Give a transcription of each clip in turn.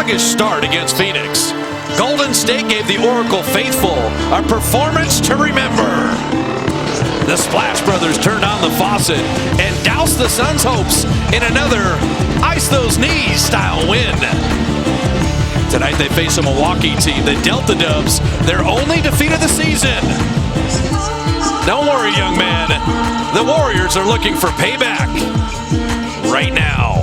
sluggish start against Phoenix. Golden State gave the Oracle faithful a performance to remember. The Splash Brothers turned on the faucet and doused the Suns' hopes in another ice those knees style win. Tonight they face a Milwaukee team that dealt the Dubs their only defeat of the season. Don't worry, young man. The Warriors are looking for payback right now.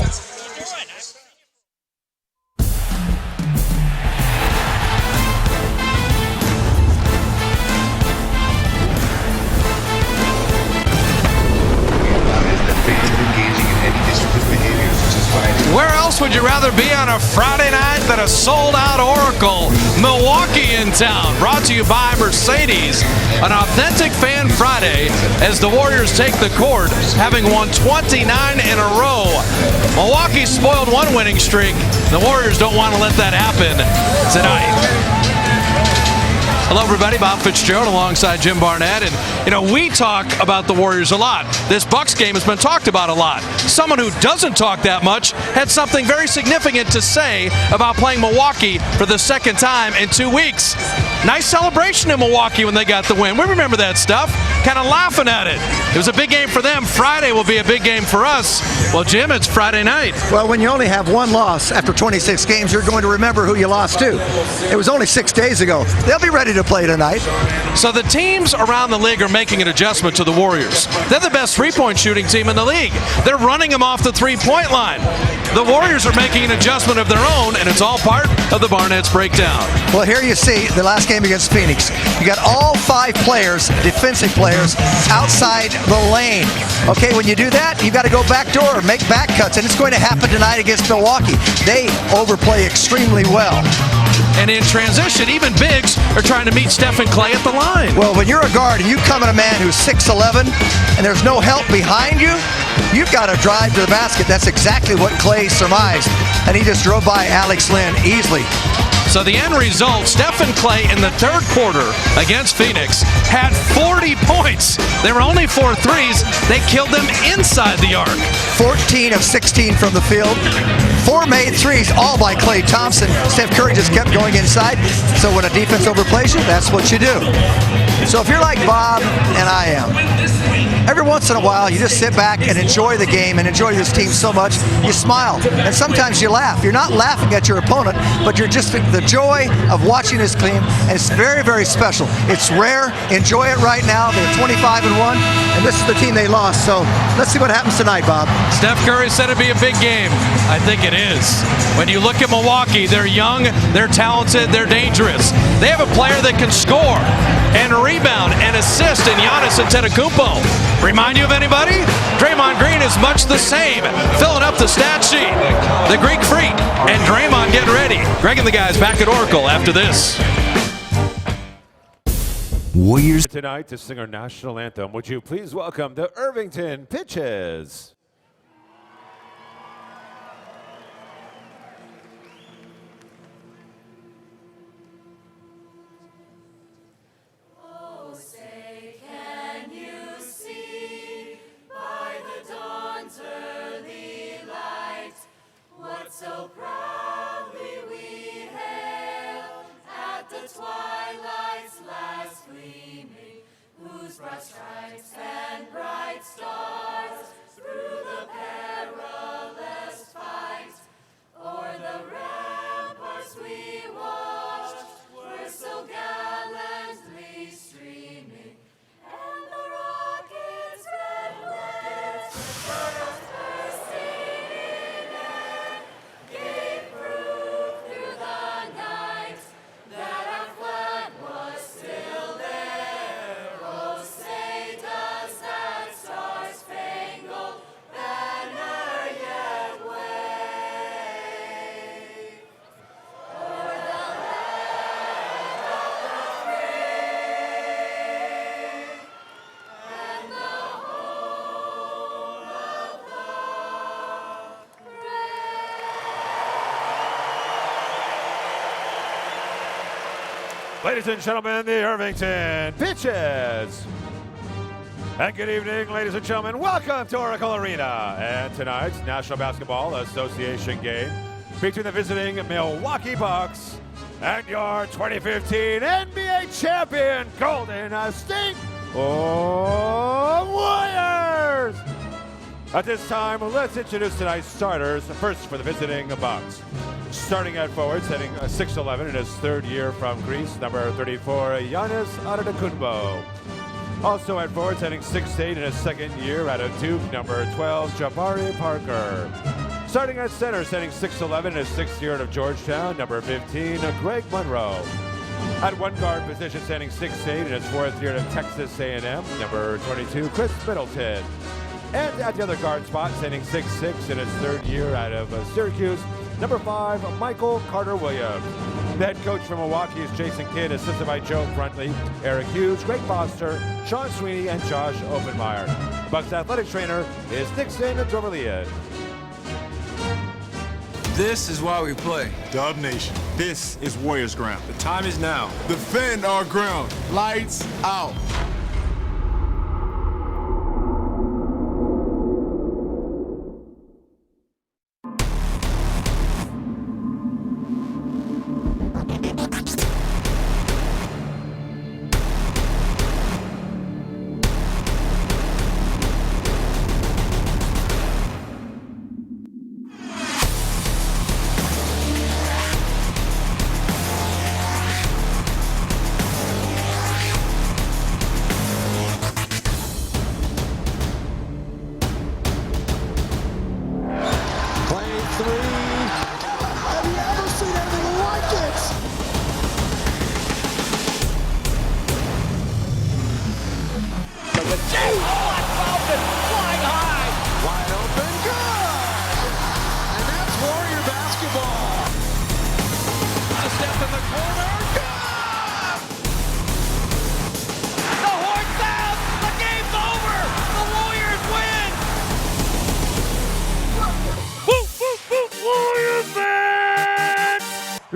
Where else would you rather be on a Friday night than a sold-out Oracle? Milwaukee in town, brought to you by Mercedes. An authentic fan Friday as the Warriors take the court, having won 29 in a row. Milwaukee spoiled one winning streak. The Warriors don't want to let that happen tonight. Hello, everybody. Bob Fitzgerald alongside Jim Barnett. And, we talk about the Warriors a lot. This Bucks game has been talked about a lot. Someone who doesn't talk that much had something very significant to say about playing Milwaukee for the second time in 2 weeks. Nice celebration in Milwaukee when they got the win. We remember that stuff, kind of laughing at it. It was a big game for them. Friday will be a big game for us. Well, Jim, it's Friday night. Well, when you only have one loss after 26 games, you're going to remember who you lost to. It was only 6 days ago. They'll be ready to play tonight. So the teams around the league are making an adjustment to the Warriors. They're the best three-point shooting team in the league. They're running them off the three-point line. The Warriors are making an adjustment of their own, and it's all part of the Barnett's breakdown. Well, here you see the last game against Phoenix. You got all 5 players, defensive players, outside the lane. Okay, when you do that, you got to go backdoor or make back cuts, and it's going to happen tonight against Milwaukee. They overplay extremely well. And in transition, even bigs are trying to meet Stephen Clay at the line. Well, when you're a guard and you come at a man who's 6'11", and there's no help behind you, you've got to drive to the basket. That's exactly what Clay surmised. And he just drove by Alex Len easily. So the end result, Stephen Clay in the third quarter against Phoenix had 40 points. There were only 4 threes. They killed them inside the arc. 14 of 16 from the field. 4 made threes, all by Klay Thompson. Steph Curry just kept going inside. So when a defense overplays you, that's what you do. So if you're like Bob and I am, every once in a while you just sit back and enjoy the game and enjoy this team so much, you smile. And sometimes you laugh. You're not laughing at your opponent, but you're just the joy of watching this team. And it's very, very special. It's rare. Enjoy it right now. They're 25-1, and this is the team they lost. So let's see what happens tonight, Bob. Steph Curry said it'd be a big game. I think it is. When you look at Milwaukee, they're young, they're talented, they're dangerous. They have a player that can score and rebound and assist in Giannis Antetokounmpo. Remind you of anybody? Draymond Green is much the same, filling up the stat sheet. The Greek Freak and Draymond getting ready. Greg and the guys back at Oracle after this. Warriors tonight to sing our national anthem. Would you please welcome the Irvington Pitches? So proudly we hail at the twilight's last gleaming, whose broad stripes and bright stars through the perilous fight o'er the ramparts we watched were so gallantly streaming, and the rockets' red flags burst bursting in air. Gave proof through the night that our flag was still there. Oh, say does that star-spangled banner yet wave o'er the land of the free and the home of the brave. Ladies and gentlemen, the Irvington Pitches. And good evening, ladies and gentlemen. Welcome to Oracle Arena. And tonight's National Basketball Association game between the visiting Milwaukee Bucks and your 2015 NBA champion Golden State Warriors. At this time, let's introduce tonight's starters. First for the visiting Bucks. Starting at forward, setting 6'11" in his third year from Greece, number 34, Giannis Antetokounmpo. Also at forward, setting 6'8" in his second year out of Duke, number 12, Jabari Parker. Starting at center, setting 6'11" in his sixth year out of Georgetown, number 15, Greg Monroe. At one guard position, standing 6'8" in his fourth year at Texas A&M, number 22, Chris Middleton. And at the other guard spot, standing 6'6" in his third year out of Syracuse, number 5, Michael Carter-Williams. The head coach from Milwaukee is Jason Kidd, assisted by Joe Bruntley, Eric Hughes, Greg Foster, Sean Sweeney, and Josh Oppenmeyer. The Bucks athletic trainer is Nixon Dorvalier. This is why we play. Dub Nation, this is Warriors ground. The time is now. Defend our ground. Lights out.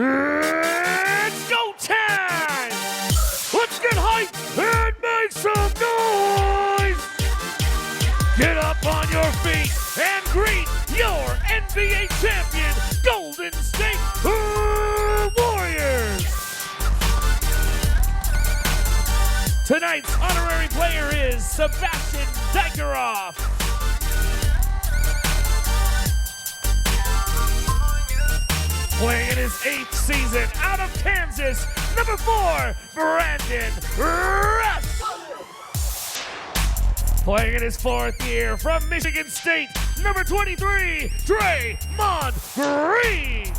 It's go time! Let's get hyped and make some noise! Get up on your feet and greet your NBA champion, Golden State Warriors! Tonight's honorary player is Sebastian Dykeroff. Playing in his 8th season out of Kansas, number 4, Brandon Russ. Playing in his 4th year from Michigan State, number 23, Draymond Green.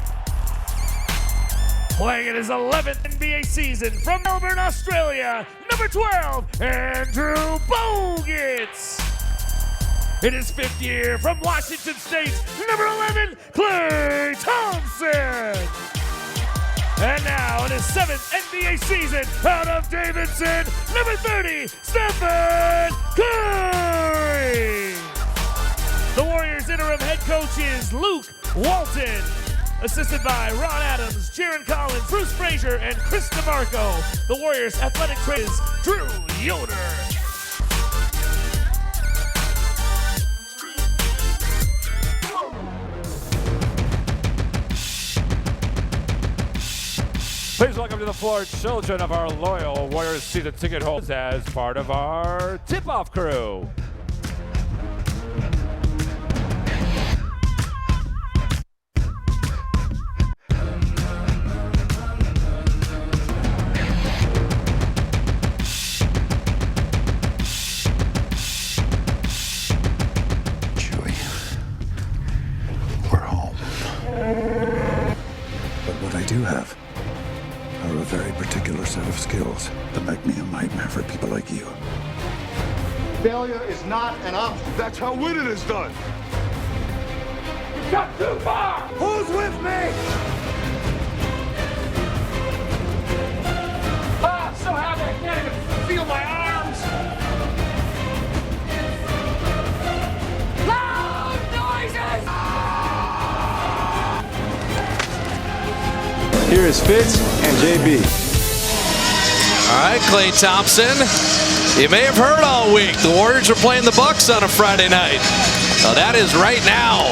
Playing in his 11th NBA season from Melbourne, Australia, number 12, Andrew Bogut's. In his 5th year from Washington State, number 11, Klay Thompson. And now in his 7th NBA season out of Davidson, number 30, Stephen Curry. The Warriors interim head coach is Luke Walton, assisted by Ron Adams, Jaron Collins, Bruce Frazier, and Chris DeMarco. The Warriors athletic trainer is Drew Yoder. Please welcome to the floor children of our loyal Warriors season ticket holders as part of our tip-off crew. Chewie, we're home. But what I do have are a very particular set of skills that make me a nightmare for people like you. Failure is not an option. That's how winning is done. You got too far! Who's with me? I'm so happy I can't even feel my arms. Loud noises! Here is Fitz and JB. All right, Klay Thompson. You may have heard all week the Warriors are playing the Bucks on a Friday night. So that is right now.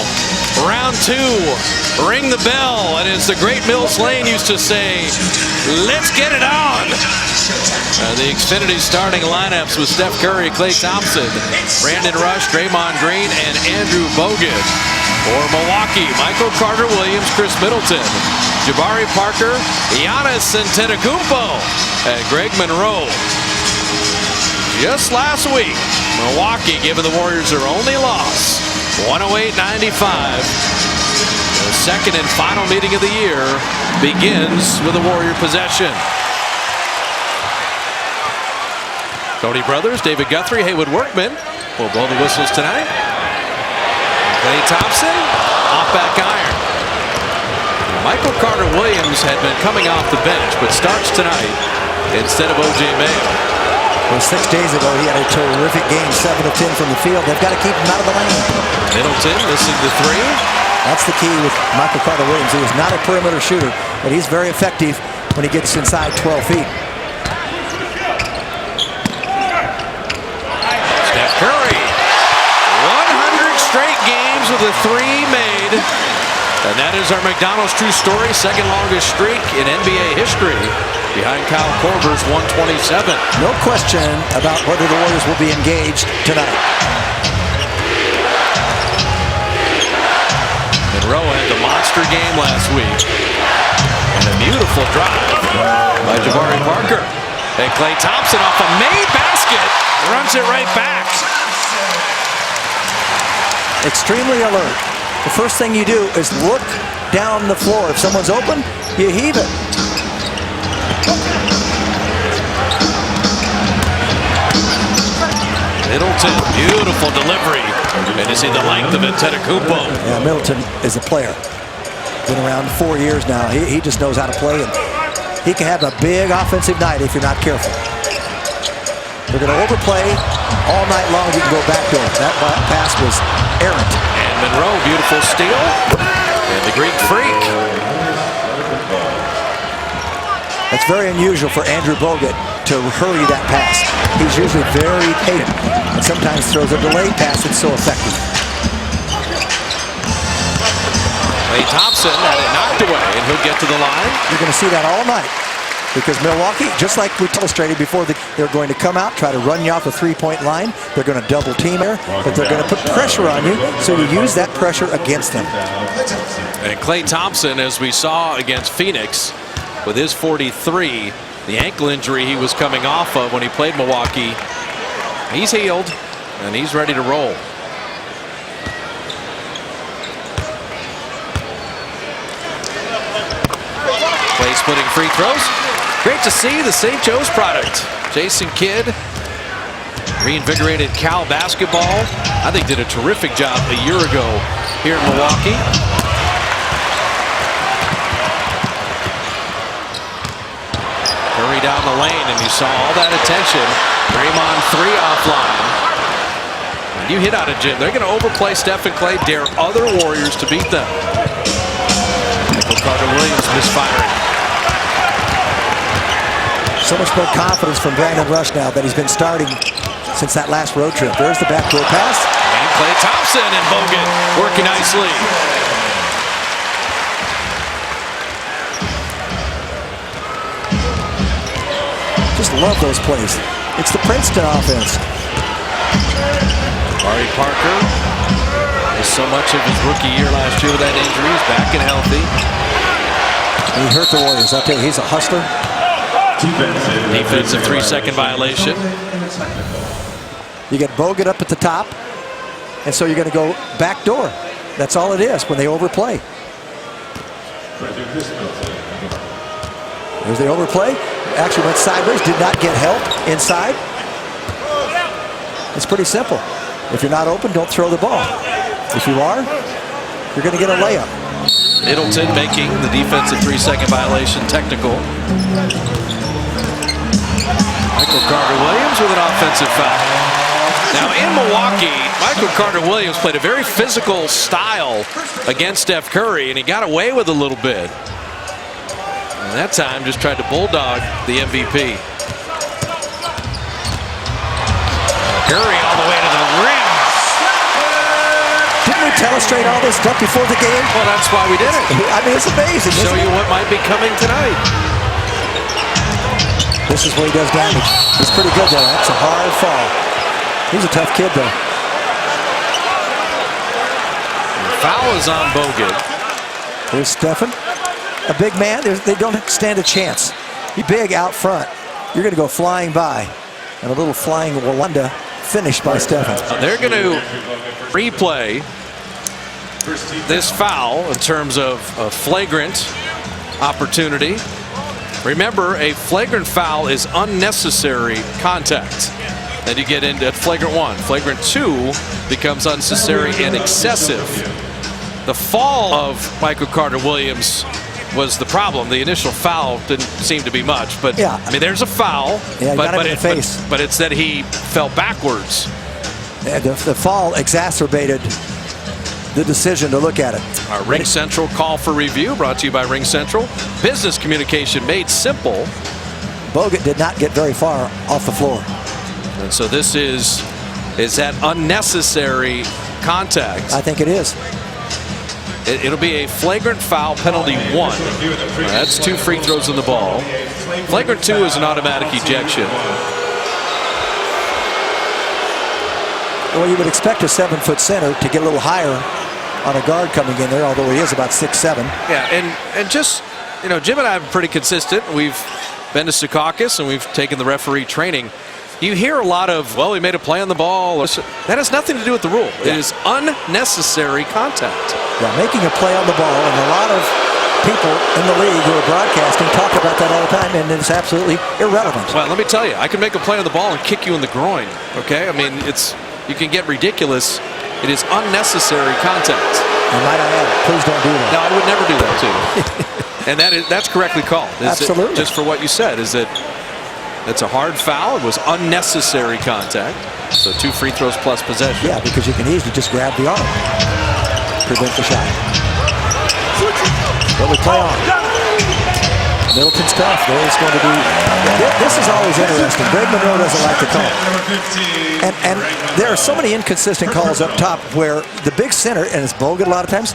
Round two, ring the bell, and as the great Mills Lane used to say, let's get it on. The Xfinity starting lineups with Steph Curry, Klay Thompson, Brandon Rush, Draymond Green, and Andrew Bogut. For Milwaukee, Michael Carter-Williams, Chris Middleton, Jabari Parker, Giannis Antetokounmpo, and Greg Monroe. Just last week, Milwaukee giving the Warriors their only loss, 108-95. The second and final meeting of the year begins with a Warrior possession. Cody Brothers, David Guthrie, Haywood Workman will blow the whistles tonight. Klay Thompson, off back iron. Michael Carter-Williams had been coming off the bench, but starts tonight instead of O.J. Mayo. Well, 6 days ago, he had a terrific game, 7 of 10 from the field. They've got to keep him out of the lane. Middleton missing the three. That's the key with Michael Carter-Williams. He is not a perimeter shooter, but he's very effective when he gets inside 12 feet. Steph Curry, 100 straight games with a three made. And that is our McDonald's true story, second longest streak in NBA history, behind Kyle Korver's 127. No question about whether the Warriors will be engaged tonight. Monroe had the monster game last week. And a beautiful drive by Jabari Parker. And Klay Thompson off a made basket, runs it right back. Extremely alert. The first thing you do is look down the floor. If someone's open, you heave it. Middleton, beautiful delivery. And you see the length of Antetokounmpo. Yeah, Middleton is a player. Been around 4 years now. He just knows how to play, and he can have a big offensive night if you're not careful. They're going to overplay all night long. You can go back to it. That pass was errant. And Monroe, beautiful steal. And the Greek freak. That's very unusual for Andrew Bogut to hurry that pass. He's usually very patient and sometimes throws a delayed pass that's so effective. Klay Thompson had it knocked away, and he'll get to the line. You're going to see that all night because Milwaukee, just like we illustrated before, they're going to come out, try to run you off the three-point line. They're going to double team there, but they're going to put pressure on you, so you use that pressure against them. And Klay Thompson, as we saw against Phoenix, with his 43, the ankle injury he was coming off of when he played Milwaukee, he's healed, and he's ready to roll. Klay splitting free throws. Great to see the St. Joe's product. Jason Kidd, reinvigorated Cal basketball. I think did a terrific job a year ago here in Milwaukee. Curry down the lane, and you saw all that attention. Draymond three offline. When you hit out of gym, they're going to overplay Steph and Klay, dare other Warriors to beat them. Michael Carter-Williams misfiring. So much more confidence from Brandon Rush now that he's been starting since that last road trip. There's the backdoor pass. And Klay Thompson and Bogut working nicely. Just love those plays. It's the Princeton offense. Jabari Parker missed so much of his rookie year last year with that injury. He's back and healthy. And he hurt the Warriors. I'll tell you, he's a hustler. Defensive 3-second violation. You get Bogut up at the top, and so you're going to go back door. That's all it is when they overplay. There's the overplay. Actually went sideways, did not get help inside. It's pretty simple. If you're not open, don't throw the ball. If you are, you're going to get a layup. Middleton making the defensive 3-second violation technical. Michael Carter-Williams with an offensive foul. Now in Milwaukee, Michael Carter-Williams played a very physical style against Steph Curry, and he got away with a little bit. And that time just tried to bulldog the MVP. Curry all the way to the rim. Didn't we tell us demonstrate all this stuff before the game? Well, that's why we did it. I mean, it's amazing. Show isn't you it? what might be coming tonight. This is where he does damage. He's pretty good though. That's a hard fall. He's a tough kid though. Foul is on Bogut. Here's Stephen. A big man. They don't stand a chance. He's big out front. You're going to go flying by. And a little flying Wanda finish by Stephen. They're going to replay this foul in terms of a flagrant opportunity. Remember, a flagrant foul is unnecessary contact. Then you get into flagrant 1. Flagrant 2 becomes unnecessary and excessive. The fall of Michael Carter-Williams was the problem. The initial foul didn't seem to be much, but yeah. I mean, there's a foul, yeah, but in the face. But it's that he fell backwards. And the fall exacerbated the decision to look at it. Our Ring Central call for review brought to you by Ring Central. Business communication made simple. Bogut did not get very far off the floor. And so this is that unnecessary contact. I think it is. It'll be a flagrant foul, penalty 1. That's 2 free throws in the ball. Flagrant 2 is an automatic ejection. Well, you would expect a 7-foot center to get a little higher on a guard coming in there, although he is about 6'7". Yeah, and just, you know, Jim and I have been pretty consistent. We've been to Secaucus and we've taken the referee training. You hear a lot of, well, he made a play on the ball. That has nothing to do with the rule. It is unnecessary contact. Yeah, making a play on the ball, and a lot of people in the league who are broadcasting talk about that all the time, and it's absolutely irrelevant. Well, let me tell you, I can make a play on the ball and kick you in the groin, okay? I mean, you can get ridiculous. It is unnecessary contact. And might I add, please don't do that. No, I would never do that to you. And that's correctly called. Absolutely. Just for what you said, is that it's a hard foul. It was unnecessary contact. So 2 free throws plus possession. Yeah, because you can easily just grab the arm. Prevent the shot. But we play on. Middleton's tough. There's going to be... This is always interesting. Greg Monroe doesn't like to call. And there are so many inconsistent calls up top where the big center, and it's Bogut a lot of times,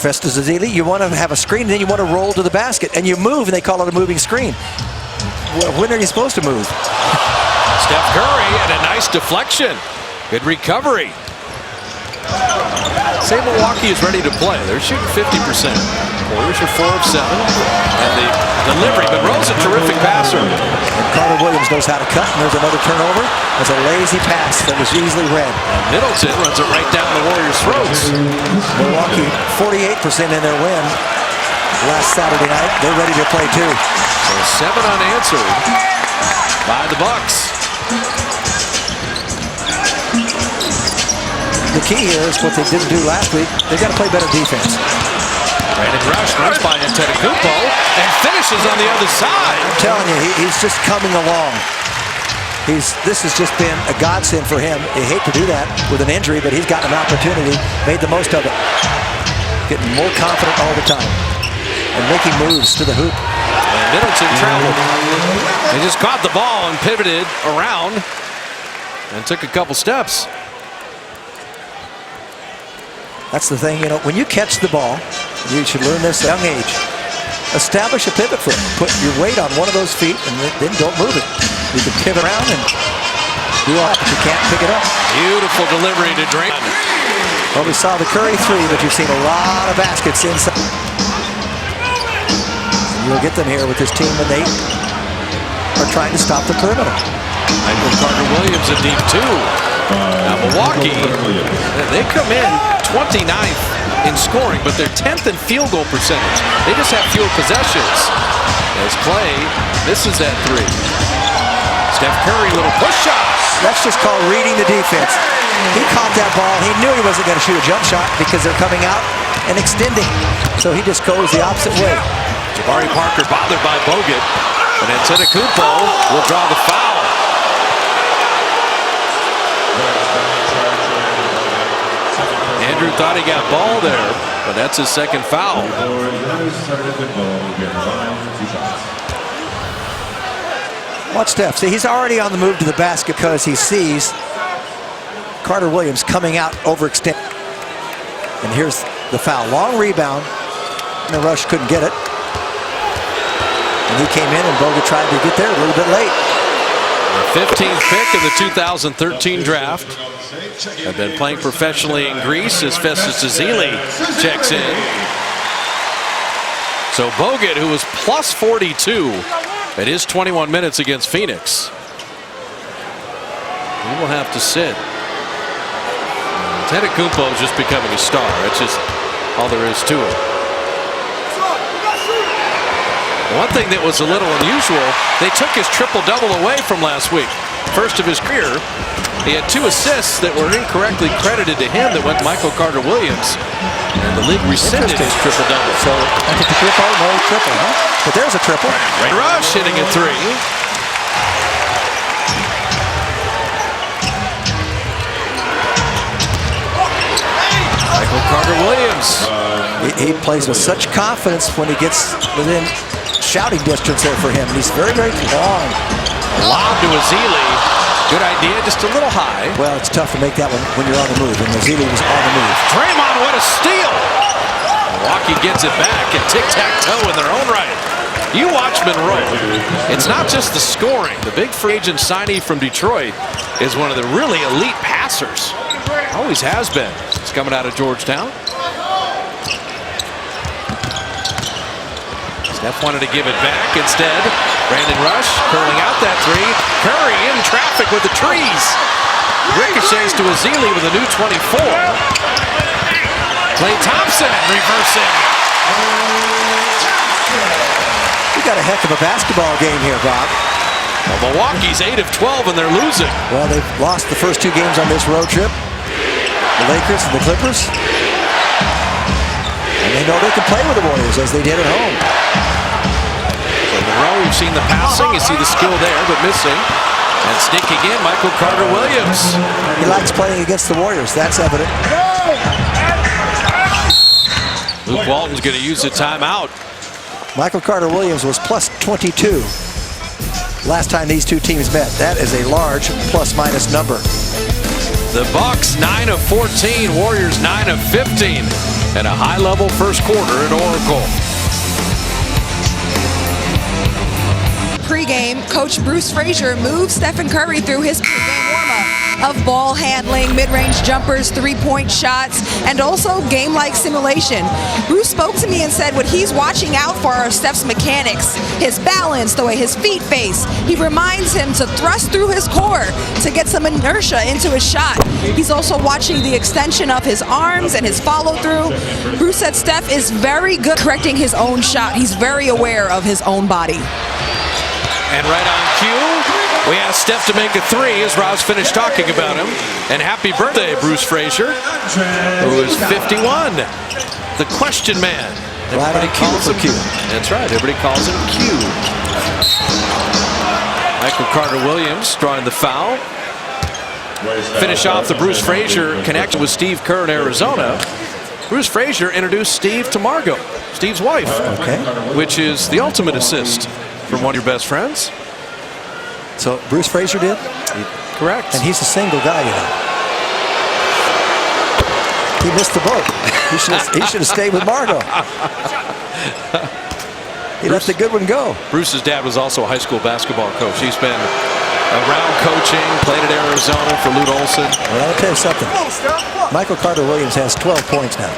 Festus Ezeli, you want to have a screen, and then you want to roll to the basket, and you move, and they call it a moving screen. When are you supposed to move? Steph Curry and a nice deflection. Good recovery. Say Milwaukee is ready to play. They're shooting 50%. Warriors are 4 of 7. And the delivery, but Monroe's a terrific passer. And Carter-Williams knows how to cut, and there's another turnover. It's a lazy pass that was easily read. And Middleton runs it right down the Warriors' throats. Milwaukee, 48% in their win last Saturday night. They're ready to play too. So 7 unanswered by the Bucks. The key here is what they didn't do last week. They've got to play better defense. Brandon Rush runs by Antetokounmpo and finishes on the other side. I'm telling you, he's just coming along. This has just been a godsend for him. You hate to do that with an injury, but he's gotten an opportunity, made the most of it. Getting more confident all the time and making moves to the hoop. And Middleton traveled. He just caught the ball and pivoted around and took a couple steps. That's the thing, you know, when you catch the ball, you should learn this at a young age. Establish a pivot foot. Put your weight on one of those feet and then don't move it. You can pivot around and do all that, but you can't pick it up. Beautiful delivery to Draymond. Well, we saw the Curry 3, but you've seen a lot of baskets inside. You'll get them here with this team when they are trying to stop the perimeter. Michael Carter-Williams in deep 2. Now Milwaukee, they come in 29th in scoring, but they're 10th in field goal percentage. They just have fewer possessions. As Clay misses that 3. Steph Curry, little push shot. That's just called reading the defense. He caught that ball. He knew he wasn't going to shoot a jump shot because they're coming out and extending. So he just goes the opposite way. Jabari Parker bothered by Bogut, and Antetokounmpo will draw the foul. Andrew thought he got ball there, but that's his second foul. Watch Steph. See, he's already on the move to the basket because he sees Carter-Williams coming out overextended. And here's the foul. Long rebound. And Rush couldn't get it. And he came in, and Bogut tried to get there a little bit late. The 15th pick of the 2013 draft. Have been playing professionally in Greece as Festus Ezeli checks in. So Bogut, who was plus 42 at his 21 minutes against Phoenix, he will have to sit. Antetokounmpo is just becoming a star. That's just all there is to it. One thing that was a little unusual, they took his triple-double away from last week. First of his career. He had 2 assists that were incorrectly credited to him that went to Michael Carter-Williams. And the league rescinded his triple-double. So, Antetokounmpo, no triple, huh? But there's a triple. Rush hitting a 3. Michael Carter-Williams. He plays with such confidence when he gets within shouting distance there for him. He's very, very long. Lob to Ezeli. Good idea, just a little high. Well, it's tough to make that one when you're on the move, and Ezeli was on the move. Draymond, what a steal! Milwaukee gets it back, and tic-tac-toe in their own right. You watch Monroe. It's not just the scoring. The big free agent signee from Detroit is one of the really elite passers. Always has been. He's coming out of Georgetown. Steph wanted to give it back. Instead, Brandon Rush curling out that 3. Curry in traffic with the trees. Ricochets to Ezeli with a new 24. Klay Thompson reversing. We got a heck of a basketball game here, Bob. Well, Milwaukee's 8 of 12 and they're losing. Well, they've lost the first 2 games on this road trip. The Lakers and the Clippers. And they know they can play with the Warriors as they did at home. From Monroe, you've seen the passing, you see the skill there, but missing. And sneaking in, Michael Carter-Williams. He likes playing against the Warriors, that's evident. Luke Walton's going to use a timeout. Michael Carter-Williams was plus 22 last time these 2 teams met. That is a large plus-minus number. The Bucks 9 of 14, Warriors 9 of 15. And a high-level first quarter at Oracle. Pre-game, Coach Bruce Frazier moved Stephen Curry through his pre-game warm-up of ball handling, mid-range jumpers, three-point shots, and also game-like simulation. Bruce spoke to me and said what he's watching out for are Steph's mechanics, his balance, the way his feet face. He reminds him to thrust through his core to get some inertia into his shot. He's also watching the extension of his arms and his follow-through. Bruce said Steph is very good correcting his own shot. He's very aware of his own body. And right on cue, we asked Steph to make a 3 as Roz finished talking about him. And happy birthday, Bruce Frazier, who is 51. The question man. Everybody calls him Q. That's right, everybody calls him Q. Michael Carter-Williams drawing the foul. Finish off the Bruce Frazier connection with Steve Kerr in Arizona. Bruce Frazier introduced Steve to Margot, Steve's wife, which is the ultimate assist from one of your best friends. So Bruce Frazier did? Correct. And he's a single guy, you know. He missed the boat. He should have stayed with Margot. He let the good one go. Bruce's dad was also a high school basketball coach. He's been around coaching, played at Arizona for Lute Olson. Well, I'll tell you something. Michael Carter-Williams has 12 points now.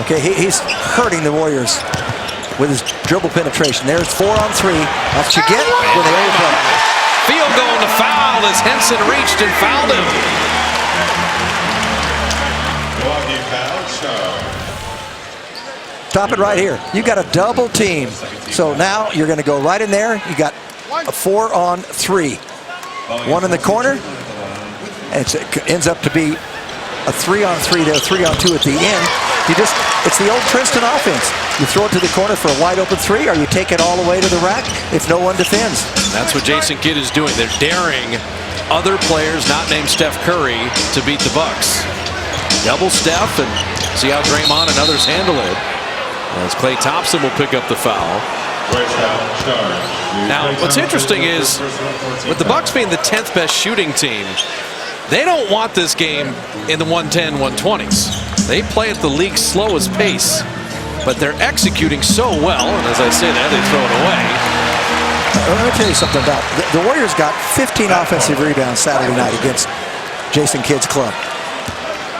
Okay, he's hurting the Warriors with his dribble penetration. There's 4 on 3. That's what you get when they overplay. Field goal to foul as Henson reached and fouled him. Stop it right here. You got a double team. So now you're going to go right in there. You got a 4 on 3. 1 in the corner. And it ends up to be a 3 on 3 there, 3 on 2 at the end. It's the old Princeton offense. You throw it to the corner for a wide open 3, or you take it all the way to the rack if no one defends. That's what Jason Kidd is doing. They're daring other players not named Steph Curry to beat the Bucks. Double Steph and see how Draymond and others handle it. As Klay Thompson will pick up the foul. Now, what's interesting is, with the Bucks being the 10th best shooting team, they don't want this game in the 110, 120s. They play at the league's slowest pace, but they're executing so well, and as I say that, they throw it away. Let me tell you something about the Warriors got 15 offensive rebounds Saturday night against Jason Kidd's club.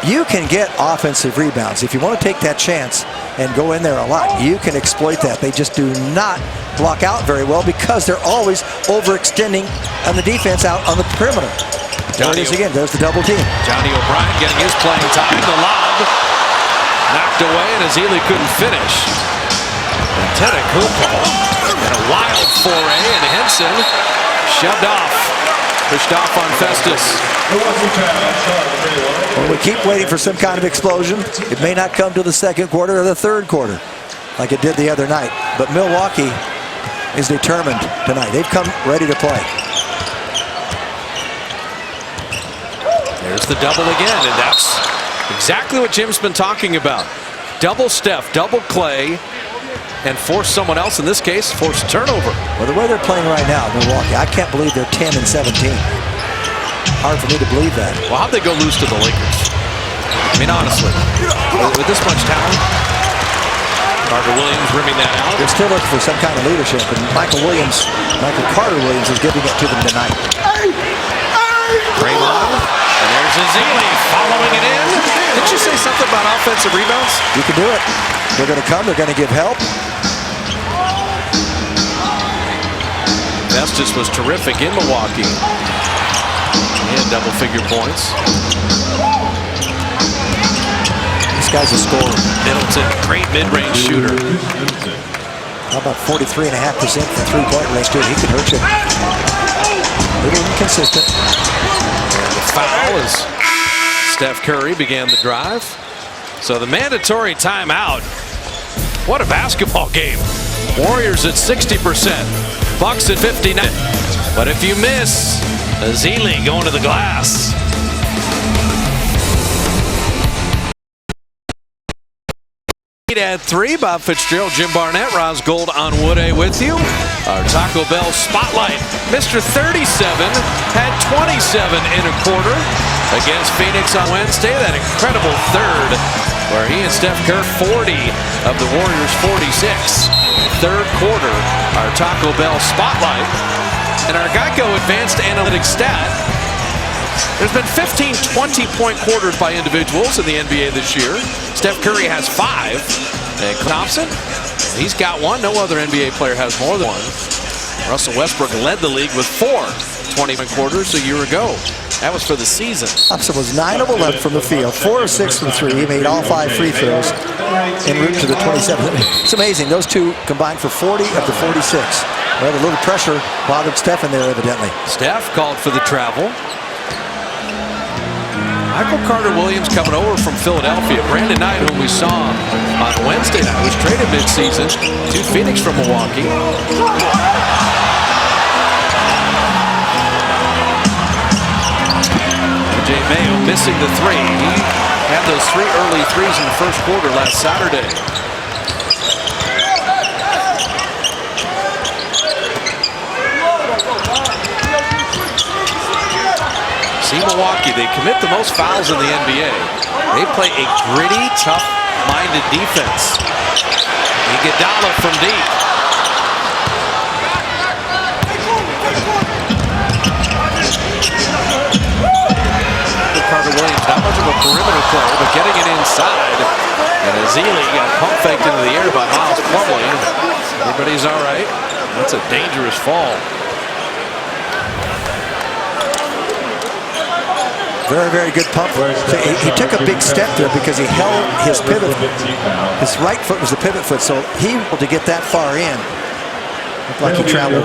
You can get offensive rebounds. If you want to take that chance and go in there a lot, you can exploit that. They just do not block out very well because they're always overextending on the defense out on the perimeter. There it is again. There's the double team. Johnny O'Brien getting his playing time. The lob knocked away, and Ezeli couldn't finish. And Tedek Hoopo and a wild foray, and Henson shoved off. Pushed off on Festus. Well, we keep waiting for some kind of explosion. It may not come to the second quarter or the third quarter like it did the other night. But Milwaukee is determined tonight. They've come ready to play. There's the double again, and that's exactly what Jim's been talking about. Double Steph, double Clay, and force someone else, in this case, force a turnover. Well, the way they're playing right now, Milwaukee, I can't believe they're 10 and 17. Hard for me to believe that. Well, how'd they go lose to the Lakers? I mean, honestly, with this much talent, Carter Williams rimming that out. They're still looking for some kind of leadership, and Michael Carter Williams is giving it to them tonight. Draymond, and there's Ezeli following it in. Didn't you say something about offensive rebounds? You can do it. They're going to come. They're going to give help. Festus was terrific in Milwaukee. And double-figure points. This guy's a scorer. Middleton, great mid-range shooter. How about 43.5% from three-point range, too? He could hurt you. A little inconsistent. And the foul as Steph Curry began the drive. So the mandatory timeout. What a basketball game. Warriors at 60%. Bucks at 59. But if you miss, Ezeli going to the glass. At 3, Bob Fitzgerald, Jim Barnett, Roz Gold on Wood A with you. Our Taco Bell spotlight. Mr. 37 had 27 in a quarter against Phoenix on Wednesday. That incredible third where he and Steph Curry 40 of the Warriors 46. Third quarter, our Taco Bell spotlight. And our Geico Advanced Analytics stat. There's been 15 20-point quarters by individuals in the NBA this year. Steph Curry has 5. And Thompson, he's got 1. No other NBA player has more than 1. Russell Westbrook led the league with 4 20-point quarters a year ago. That was for the season. Thompson was 9 of 11 from the field, 4 of 6 from 3. He made all 5 free throws en route to the 27. It's amazing. Those two combined for 40 of the 46. Well, a little pressure bothered Steph in there, evidently. Steph called for the travel. Michael Carter Williams coming over from Philadelphia. Brandon Knight, whom we saw on Wednesday night, was traded midseason to Phoenix from Milwaukee. Jay Mayo missing the 3. He had those 3 early threes in the first quarter last Saturday. See Milwaukee, they commit the most fouls in the NBA. They play a gritty, tough-minded defense. Iguodala from deep. Carter Williams, not much of a perimeter player, but getting it inside. And Ezeli got pump faked into the air by Miles Plumlee. Everybody's all right. That's a dangerous fall. Very, very good pump. He took a big step there because he held his pivot. His right foot was the pivot foot, so he was able to get that far in. Looked like he traveled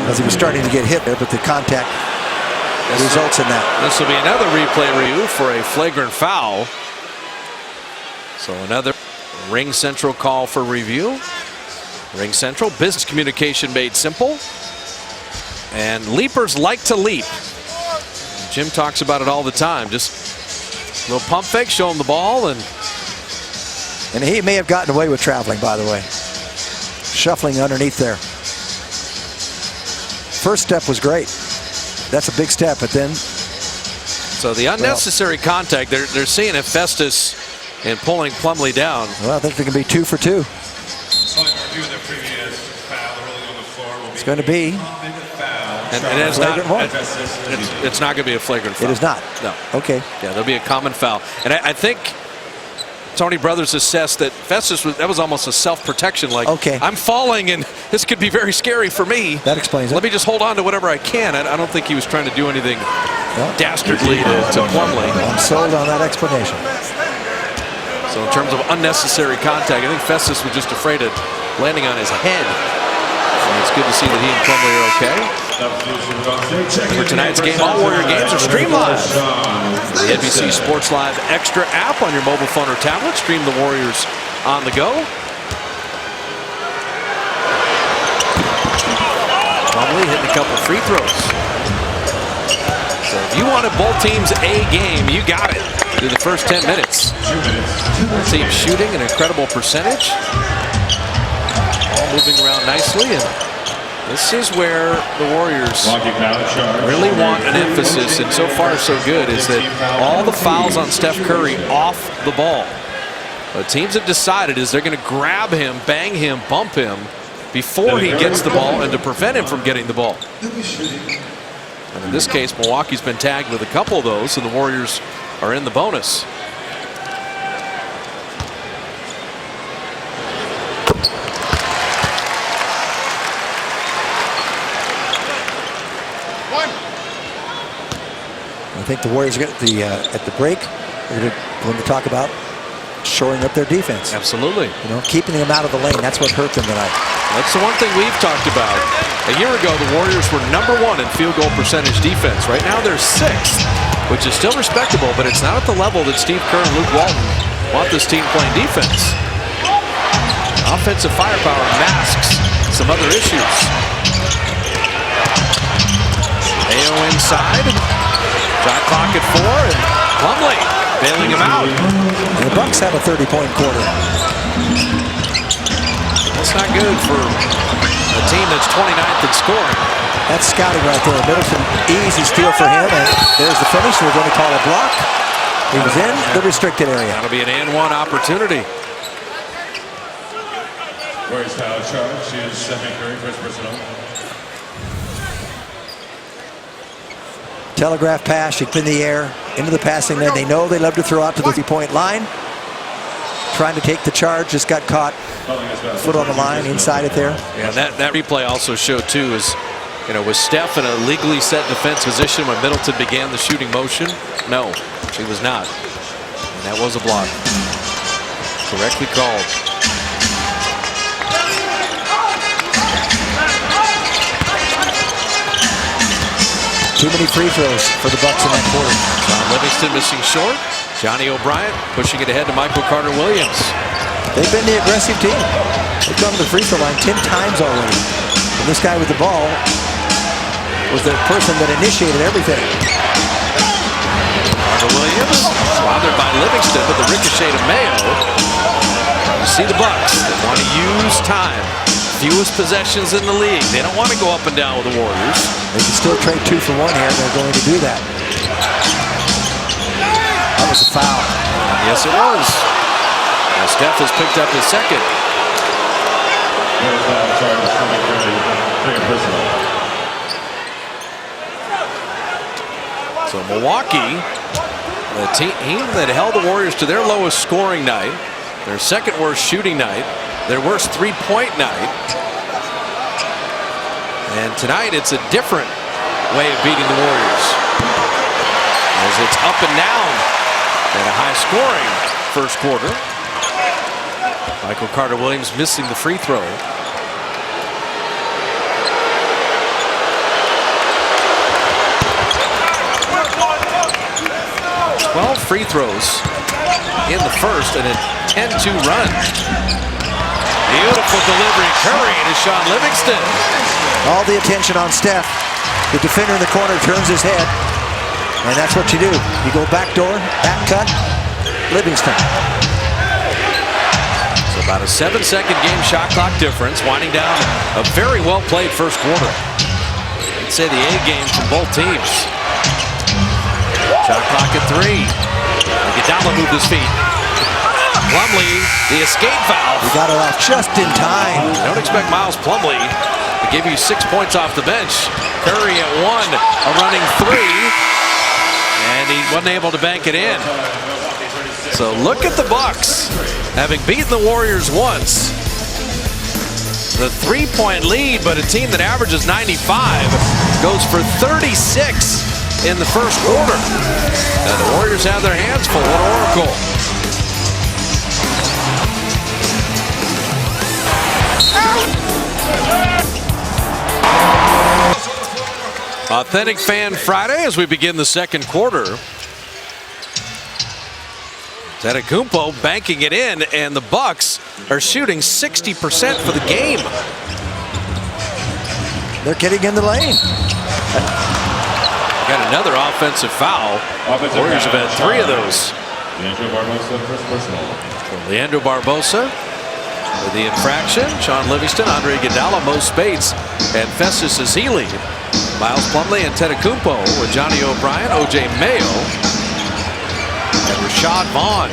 as he was starting to get hit there, but the contact results in that. This will be another replay review for a flagrant foul. So another Ring Central call for review. Ring Central, business communication made simple. And leapers like to leap. Jim talks about it all the time. Just a little pump fake, show him the ball. And he may have gotten away with traveling, by the way. Shuffling underneath there. First step was great. That's a big step, but then... So the unnecessary contact, they're seeing if Festus and pulling Plumlee down. Well, I think they can be 2 for 2. It's going to be. And it's not going to be a flagrant foul. It is not. No. Okay. Yeah, there'll be a common foul. And I think Tony Brothers assessed that Festus that was almost a self-protection. Like, okay, I'm falling, and this could be very scary for me. That explains it. Let me just hold on to whatever I can. I don't think he was trying to do anything dastardly to Plumlee. I'm sold on that explanation. So in terms of unnecessary contact, I think Festus was just afraid of landing on his head. And it's good to see that he and Plumlee are okay. For tonight's game, all Warrior games are streamed live. The NBC Sports Live Extra app on your mobile phone or tablet. Stream the Warriors on the go. Plumlee hitting a couple free throws. So if you wanted both teams a game, you got it through the first 10 minutes. Team shooting an incredible percentage. All moving around nicely, and this is where the Warriors really want an emphasis, and so far so good, is that all the fouls on Steph Curry off the ball. What teams have decided is they're going to grab him, bang him, bump him before he gets the ball, and to prevent him from getting the ball. And in this case, Milwaukee's been tagged with a couple of those, and the Warriors are in the bonus. I think the Warriors are at the break. They're going to talk about shoring up their defense. Absolutely. You know, keeping them out of the lane. That's what hurt them tonight. That's the one thing we've talked about. A year ago, the Warriors were #1 in field goal percentage defense. Right now, they're 6th, which is still respectable, but it's not at the level that Steve Kerr and Luke Walton want this team playing defense. Offensive firepower masks some other issues. Ayo inside. Shot clock at 4, and Plumlee bailing him out. And the Bucks have a 30-point quarter. That's not good for a team that's 29th in scoring. That's scouting right there. Middleton, easy steal for him, and there's the finish. We're going to call a block. He was in the restricted area. That'll be an and-one opportunity. Warriors foul charge is Stephen Curry, first personal. Telegraph pass, you in the air, into the passing lane. They know they love to throw out to the 3-point line. Trying to take the charge, just got caught. Foot on the line, inside it there. Yeah, that replay also showed too is, was Steph in a legally set defense position when Middleton began the shooting motion? No, he was not. And that was a block. Correctly called. Too many free throws for the Bucks in that quarter. John Livingston missing short. Johnny O'Bryant pushing it ahead to Michael Carter-Williams. They've been the aggressive team. They've gone to the free throw line 10 times already. And this guy with the ball was the person that initiated everything. Carter-Williams slaughtered by Livingston, but the ricochet to Mayo. You see the Bucks that want to use time. Fewest possessions in the league. They don't want to go up and down with the Warriors. They can still trade 2 for 1 here. They're going to do that. That was a foul. Yes, it was. Now Steph has picked up his second. So Milwaukee, the team that held the Warriors to their lowest scoring night, their second worst shooting night, their worst three-point night. And tonight it's a different way of beating the Warriors, as it's up and down and a high-scoring first quarter. Michael Carter-Williams missing the free throw. 12 free throws in the first and a 10-2 run. Beautiful delivery. Curry to Sean Livingston. All the attention on Steph. The defender in the corner turns his head. And that's what you do. You go backdoor, back cut, Livingston. So about a 7-second game shot clock difference, winding down a very well-played first quarter. I'd say the A game from both teams. Shot clock at 3. Iguodala moved his feet. Plumlee, the escape valve. He got it off just in time. Don't expect Miles Plumlee to give you 6 points off the bench. Curry at 1, a running 3, and he wasn't able to bank it in. So look at the Bucks, having beaten the Warriors once. The 3-point lead, but a team that averages 95 goes for 36 in the first quarter. And the Warriors have their hands full at Oracle. Authentic Fan Friday as we begin the second quarter. Antetokounmpo banking it in, and the Bucks are shooting 60% for the game. They're getting in the lane. Got another offensive foul. Warriors have had 3 of those. Leandro Barbosa with the infraction. Sean Livingston, Andre Iguodala, Mo Spates, and Festus Ezeli. Miles Plumlee and Antetokounmpo with Johnny O'Brien, O.J. Mayo, and Rashad Vaughn.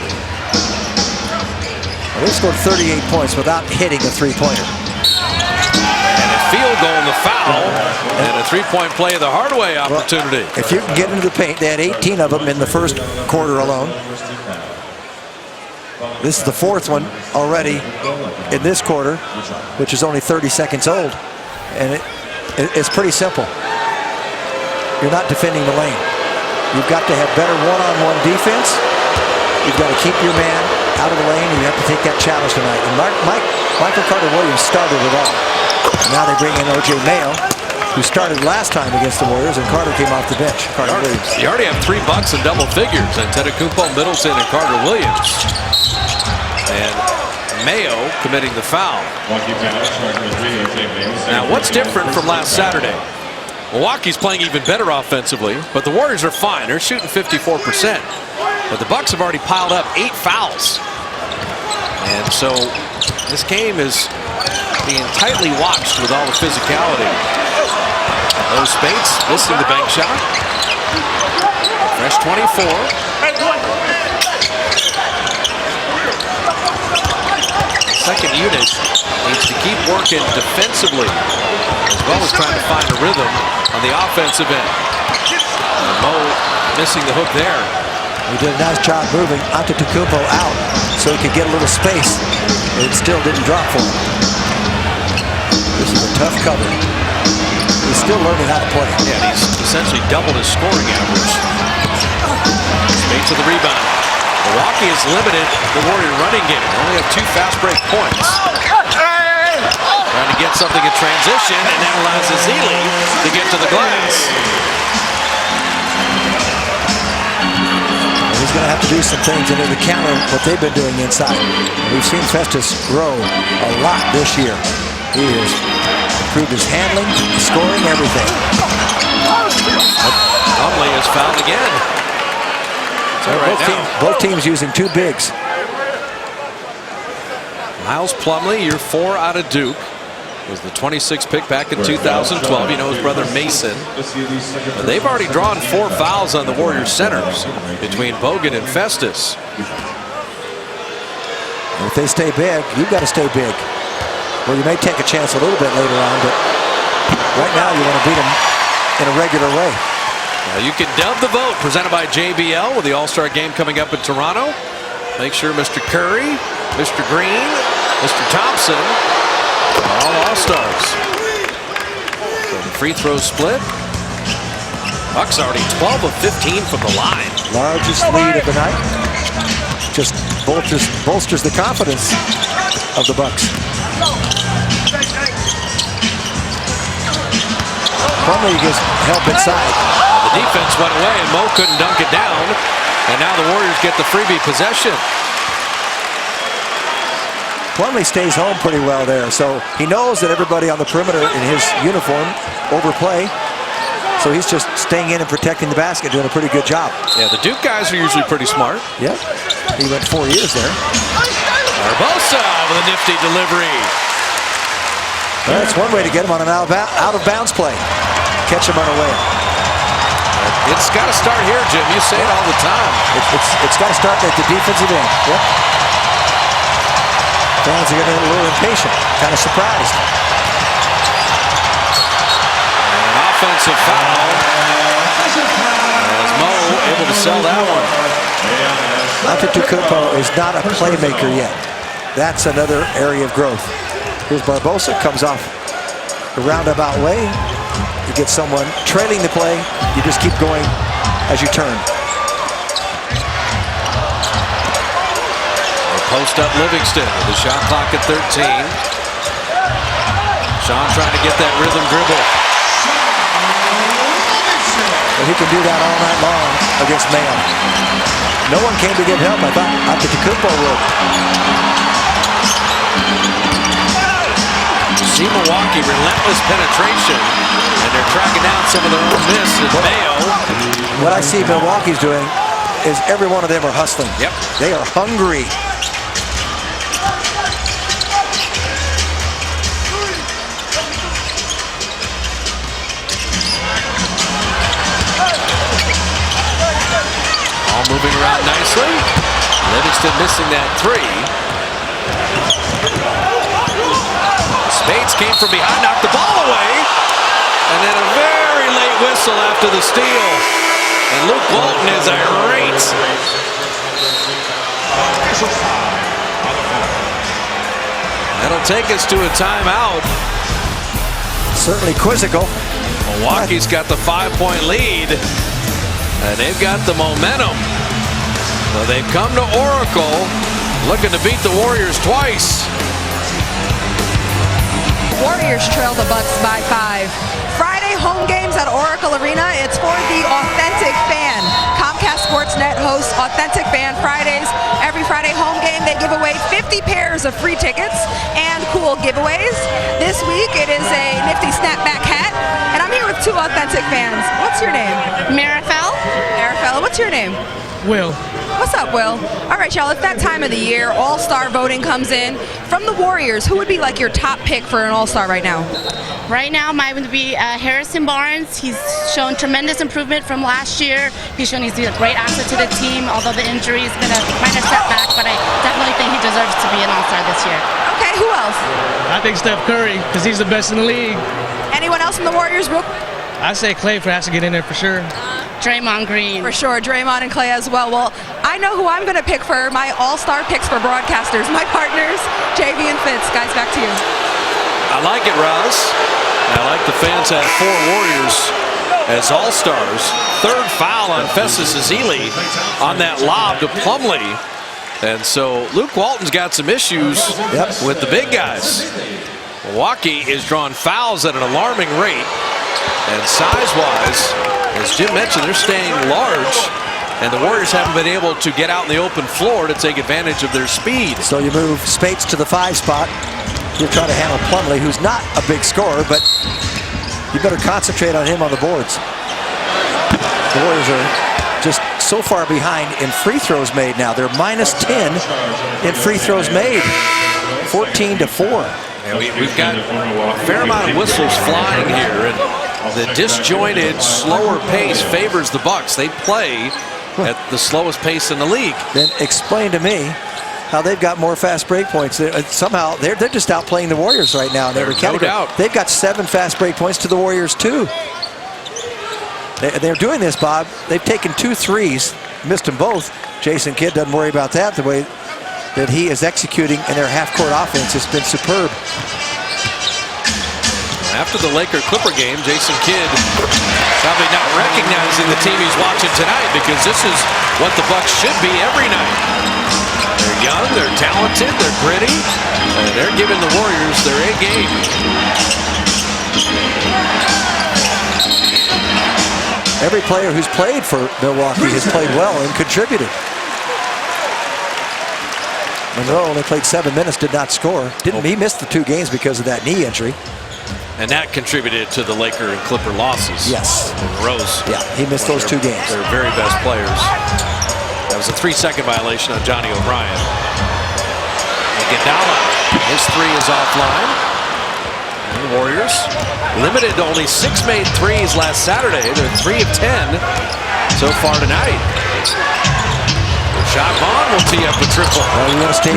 Well, they scored 38 points without hitting a three-pointer. And a field goal in the foul, and a 3-point play of the Hardaway opportunity. Well, if you can get into the paint, they had 18 of them in the first quarter alone. This is the 4th one already in this quarter, which is only 30 seconds old. And it's pretty simple. You're not defending the lane. You've got to have better one-on-one defense. You've got to keep your man out of the lane, and you have to take that challenge tonight. And Michael Carter-Williams started it all. Now they bring in O.J. Mayo, who started last time against the Warriors, and Carter came off the bench. Carter-Williams. You already have 3 Bucks in double figures. Antetokounmpo, Middleton, and Carter-Williams. And Mayo committing the foul. Now, what's different from last Saturday? Milwaukee's playing even better offensively, but the Warriors are fine. They're shooting 54%. But the Bucks have already piled up 8 fouls. And so this game is being tightly watched with all the physicality. Those Spates missing the bank shot. Fresh 24. Second unit needs to keep working defensively as well as trying to find a rhythm on the offensive end. And Mo missing the hook there. He did a nice job moving Antetokounmpo out so he could get a little space. It still didn't drop for him. This is a tough cover. He's still learning how to play. Yeah, he's essentially doubled his scoring average. Spates to the rebound. Milwaukee has limited the Warrior running game. They only have 2 fast break points. Trying to get something in transition, and that allows Ezeli to get to the glass. He's going to have to do some things in order to counter what they've been doing inside. We've seen Festus grow a lot this year. He has improved his handling, scoring, everything. Plumlee is fouled again. Both teams using 2 bigs. Miles Plumlee, year 4 out of Duke, was the 26th pick back in 2012. You know his brother Mason. But they've already drawn 4 fouls on the Warriors centers between Bogut and Festus. And if they stay big, you've got to stay big. Well, you may take a chance a little bit later on, but right now you want to beat them in a regular way. Now you can dub the vote presented by JBL with the All-Star game coming up in Toronto. Make sure Mr. Curry, Mr. Green, Mr. Thompson are all All-Stars. So the free throw split. Bucks already 12 of 15 from the line. Largest lead of the night. Just bolsters the confidence of the Bucks. Plumlee gets help inside. The defense went away and Mo couldn't dunk it down. And now the Warriors get the freebie possession. Plumlee stays home pretty well there, so he knows that everybody on the perimeter in his uniform overplay. So he's just staying in and protecting the basket, doing a pretty good job. Yeah, the Duke guys are usually pretty smart. Yep, he went 4 years there. Barbosa with a nifty delivery. Well, that's one way to get him on an out-of-bounds play. Catch him unaware. It's got to start here, Jim. You say it all the time. It's got to start at the defensive end. Yep. Fans are getting a little impatient, kind of surprised. And an offensive foul. As Mo able to sell that one. Antetokounmpo is not a playmaker yet. That's another area of growth. Here's Barbosa, comes off the roundabout way. You get someone trailing the play, you just keep going as you turn. Post up Livingston with the shot clock at 13. Sean trying to get that rhythm dribble. And he can do that all night long against Mayo. No one came to give help. I thought Antetokounmpo would. See Milwaukee, relentless penetration, and they're tracking down some of their own miss as Mayo. What I see Milwaukee's doing is every one of them are hustling. Yep. They are hungry. All moving around nicely. Livingston missing that three. Spades came from behind, knocked the ball away. And then a very late whistle after the steal. And Luke Walton is irate. That'll take us to a timeout. Certainly quizzical. Milwaukee's got the 5-point lead. And they've got the momentum. So they've come to Oracle looking to beat the Warriors twice. Warriors trail the Bucks by 5. Friday home games at Oracle Arena. It's for the Authentic Fan. Comcast Sportsnet hosts Authentic Fan Fridays. Every Friday home game, they give away 50 pairs of free tickets and cool giveaways. This week, it is a nifty snapback hat. And I'm here with 2 Authentic fans. What's your name? Marifel. Marifel, what's your name? Will. What's up, Will? All right, y'all, it's that time of the year. All-Star voting comes in. From the Warriors, who would be like your top pick for an All-Star right now? Right now, mine would be Harrison Barnes. He's shown tremendous improvement from last year. He's shown he's a great asset to the team, although the injury has been a minor setback, but I definitely think he deserves to be an All-Star this year. Okay, who else? I think Steph Curry, because he's the best in the league. Anyone else from the Warriors, Brooke? I say Clay has to get in there for sure. Draymond Green. For sure, Draymond and Clay as well. Well, I know who I'm going to pick for my all-star picks for broadcasters. My partners, JV and Fitz. Guys, back to you. I like it, Roz. I like the fans have 4 Warriors as all-stars. 3rd foul on Festus Ezeli on that lob to Plumlee. And so Luke Walton's got some issues with the big guys. Milwaukee is drawing fouls at an alarming rate. And size-wise, as Jim mentioned, they're staying large. And the Warriors haven't been able to get out in the open floor to take advantage of their speed. So you move Speights to the 5 spot. You're trying to handle Plumlee, who's not a big scorer, but you better concentrate on him on the boards. The Warriors are just so far behind in free throws made now. They're minus 10 in free throws made. 14-4. And we've got a fair amount of whistles flying here, and the disjointed, slower pace favors the Bucks. They play at the slowest pace in the league. Then explain to me how they've got more fast break points. Somehow they're just outplaying the Warriors right now in every category. No doubt. They've got 7 fast break points to the Warriors 2. They're doing this, Bob. They've taken 2 threes, missed them both. Jason Kidd doesn't worry about that. The way that he is executing in their half-court offense has been superb. After the Laker-Clipper game, Jason Kidd probably not recognizing the team he's watching tonight, because this is what the Bucks should be every night. They're young, they're talented, they're gritty, and they're giving the Warriors their A game. Every player who's played for Milwaukee has played well and contributed. Monroe only played 7 minutes, did not score. He missed the 2 games because of that knee injury. And that contributed to the Laker and Clipper losses. Yes. Rose. Yeah, he missed those 2 games. Their very best players. That was a 3-second violation on Johnny O'Brien. Iguodala, his 3 is offline. And the Warriors limited to only 6 made threes last Saturday. They're 3 of 10 so far tonight. Shot Vaughn will tee up a triple. Well, you want to stay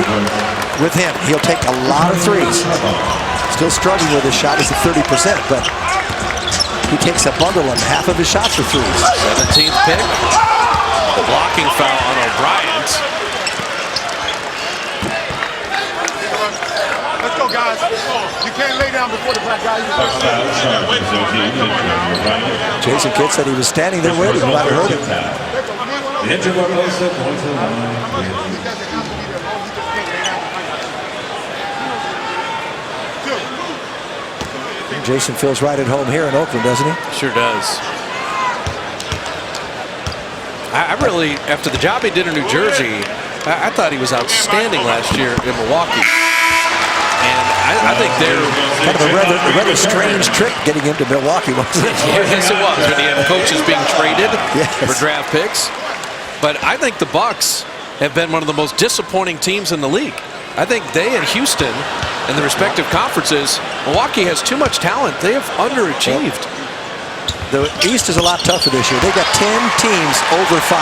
with him. He'll take a lot of threes. Still struggling with his shot. He's at 30%, but he takes a bundle and half of his shots are threes. 17th pick. The blocking foul on O'Brien. Let's go, guys. You can't lay down before the black guy. Jason Kidd said he was standing there waiting. He might have heard him. Jason feels right at home here in Oakland, doesn't he? Sure does. I really, after the job he did in New Jersey, I thought he was outstanding last year in Milwaukee. And I think they're kind of a rather strange trip getting him to Milwaukee, wasn't it? Yes, it was. When you have coaches being traded for draft picks. But I think the Bucks have been one of the most disappointing teams in the league. I think they and Houston in the respective conferences, Milwaukee has too much talent. They have underachieved. The East is a lot tougher this year. They've got 10 teams over 500.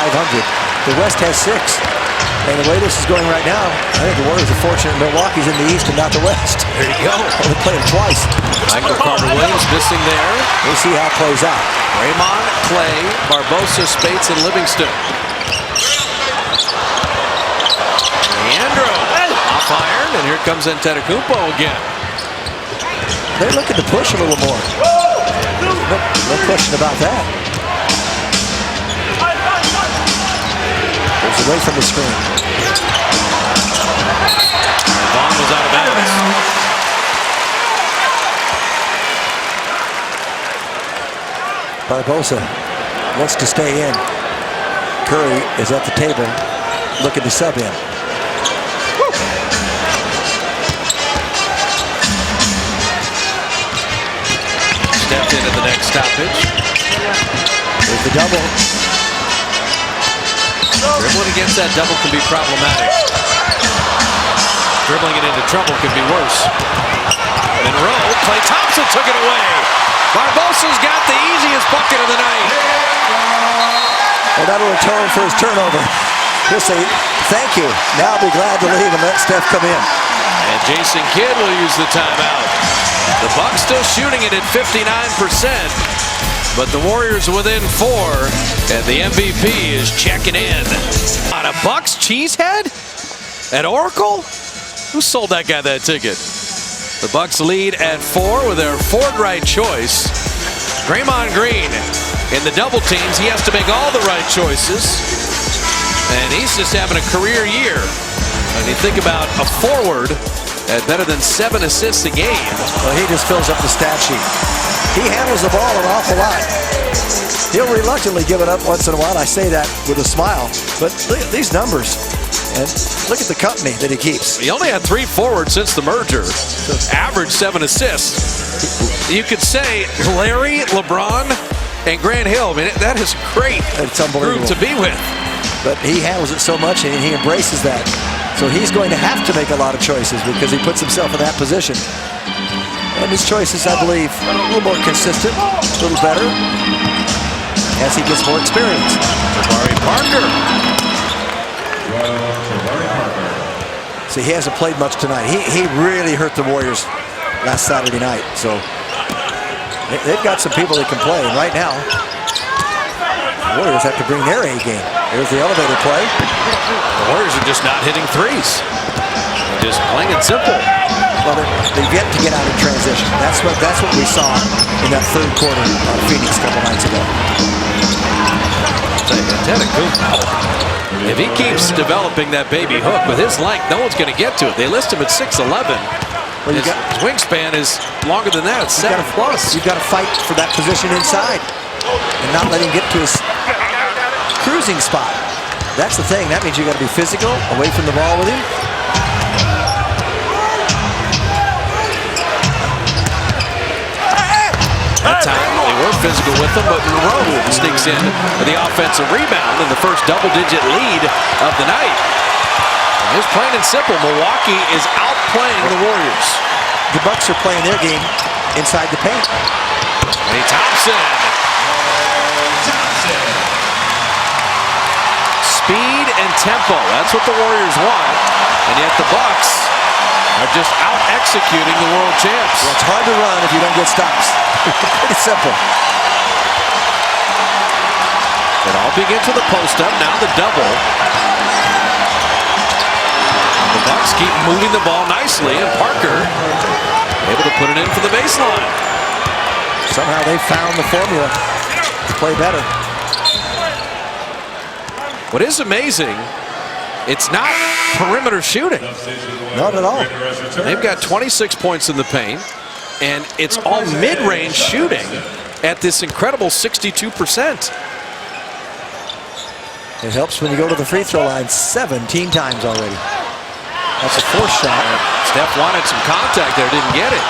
The West has 6. And the way this is going right now, I think the Warriors are fortunate Milwaukee's in the East and not the West. There you go. They play them twice. Michael Carter-Williams missing there. We'll see how it plays out. Raymond, Clay, Barbosa, Spates, and Livingston. Leandro off iron, and here comes Antetokounmpo again. They're looking to push a little more. No question about that. Goes away from the screen. Vaughn was out of bounds. Barbosa wants to stay in. Curry is at the table looking to sub in. Stepped into the next stoppage. There's the double. Dribbling against that double can be problematic. Dribbling it into trouble can be worse. Monroe, Klay Thompson took it away. Barbosa's got the easiest bucket of the night. Well, that'll atone for his turnover. He'll say, thank you. Now I'll be glad to leave and let Steph come in. And Jason Kidd will use the timeout. The Bucks still shooting it at 59%. But the Warriors within 4, and the MVP is checking in. On a Bucks cheesehead at Oracle? Who sold that guy that ticket? The Bucks lead at 4 with their Ford right choice. Draymond Green in the double teams. He has to make all the right choices. And he's just having a career year. When you think about a forward at better than 7 assists a game. Well, he just fills up the stat sheet. He handles the ball an awful lot. He'll reluctantly give it up once in a while. I say that with a smile. But look at these numbers. And look at the company that he keeps. He only had 3 forwards since the merger. Average 7 assists. You could say Larry, LeBron, and Grant Hill. I mean, that is great. It's unbelievable Group to be with. But he handles it so much and he embraces that. So he's going to have to make a lot of choices because he puts himself in that position. And his choices, I believe, a little more consistent, a little better as he gets more experience. Jabari Parker. See, he hasn't played much tonight. He really hurt the Warriors last Saturday night. So they've got some people that can play. And right now, the Warriors have to bring their A game. There's the elevator play. The Warriors are just not hitting threes. Just plain and simple. Well, they've yet to get out in transition. That's what we saw in that third quarter on Phoenix a couple nights ago. If he keeps developing that baby hook with his length, no one's going to get to it. They list him at 6'11". Well, his wingspan is longer than that. It's 7+. You've got to fight for that position inside and not let him get to his cruising spot. That's the thing. That means you got to be physical, away from the ball with him. That time they were physical with them, but Monroe sneaks in with the offensive rebound and the first double-digit lead of the night. And it's plain and simple. Milwaukee is outplaying the Warriors. The Bucks are playing their game inside the paint. Klay Thompson. Speed and tempo. That's what the Warriors want. And yet the Bucks are just out-executing the world champs. Well, it's hard to run if you don't get stops. Pretty simple. It all begins with a post-up, now the double. The Bucks keep moving the ball nicely, and Parker able to put it in for the baseline. Somehow they found the formula to play better. What is amazing, it's not perimeter shooting. Not at all. They've got 26 points in the paint, and it's all mid-range shooting at this incredible 62%. It helps when you go to the free throw line 17 times already. That's a fourth shot. Steph wanted some contact there, didn't get it.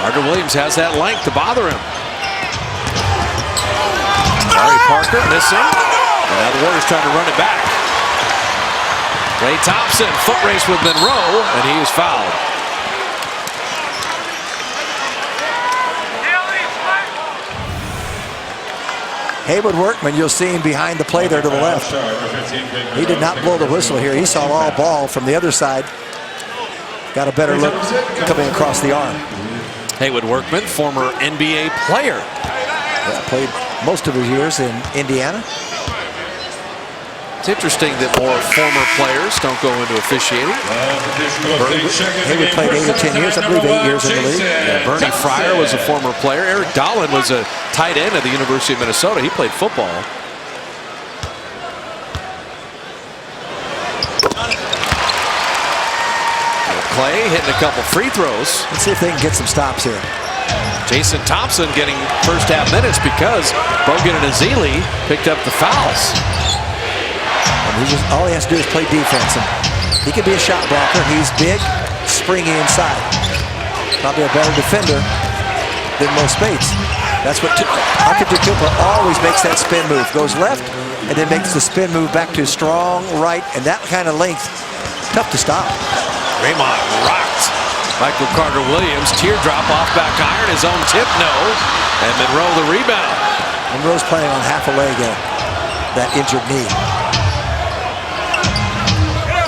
Carter Williams has that length to bother him. Larry Parker missing. And now the Warriors trying to run it back. Klay Thompson, foot race with Monroe, and he is fouled. Haywood Workman, you'll see him behind the play there to the left. He did not blow the whistle here. He saw all ball from the other side. Got a better look coming across the arm. Haywood Workman, former NBA player. Yeah, played most of his years in Indiana. It's interesting that more former players don't go into officiating. Haywood played 8 or 10 years, I believe 8 years in the league. Yeah, Bernie Fryer was a former player. Eric Dolan was a tight end at the University of Minnesota. He played football. Klay hitting a couple free throws. Let's see if they can get some stops here. Jason Thompson getting first half minutes because Bogut and Ezeli picked up the fouls. And all he has to do is play defense. And he can be a shot blocker. He's big, springy inside. Probably a better defender than Mo Spates. That's what Antetokounmpo always makes, that spin move. Goes left and then makes the spin move back to strong right. And that kind of length, tough to stop. Draymond rocked Michael Carter Williams. Teardrop off back iron. His own tip, no. And Monroe the rebound. Monroe's playing on half a leg there. That injured knee.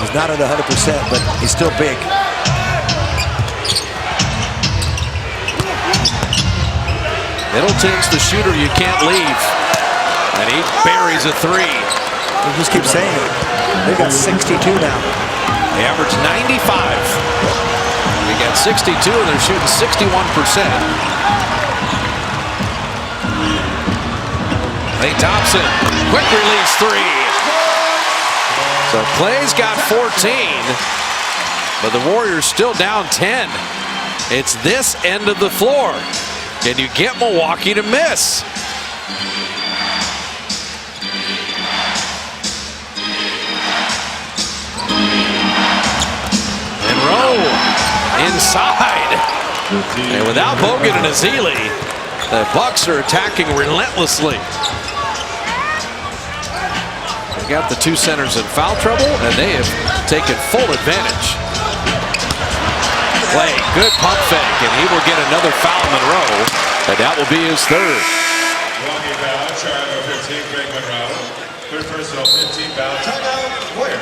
He's not at 100%, but he's still big. Middleton's the shooter you can't leave. And he buries a three. We just keep saying it. They've got 62 now. They average 95. We got 62 and they're shooting 61%. Klay Thompson, quick release three. So Klay's got 14, but the Warriors still down 10. It's this end of the floor. Can you get Milwaukee to miss? Monroe inside. And without Bogut and Ezeli, the Bucks are attacking relentlessly. They got the two centers in foul trouble, and they have taken full advantage. Klay, good pump fake, and he will get another foul, Monroe, and that will be his third.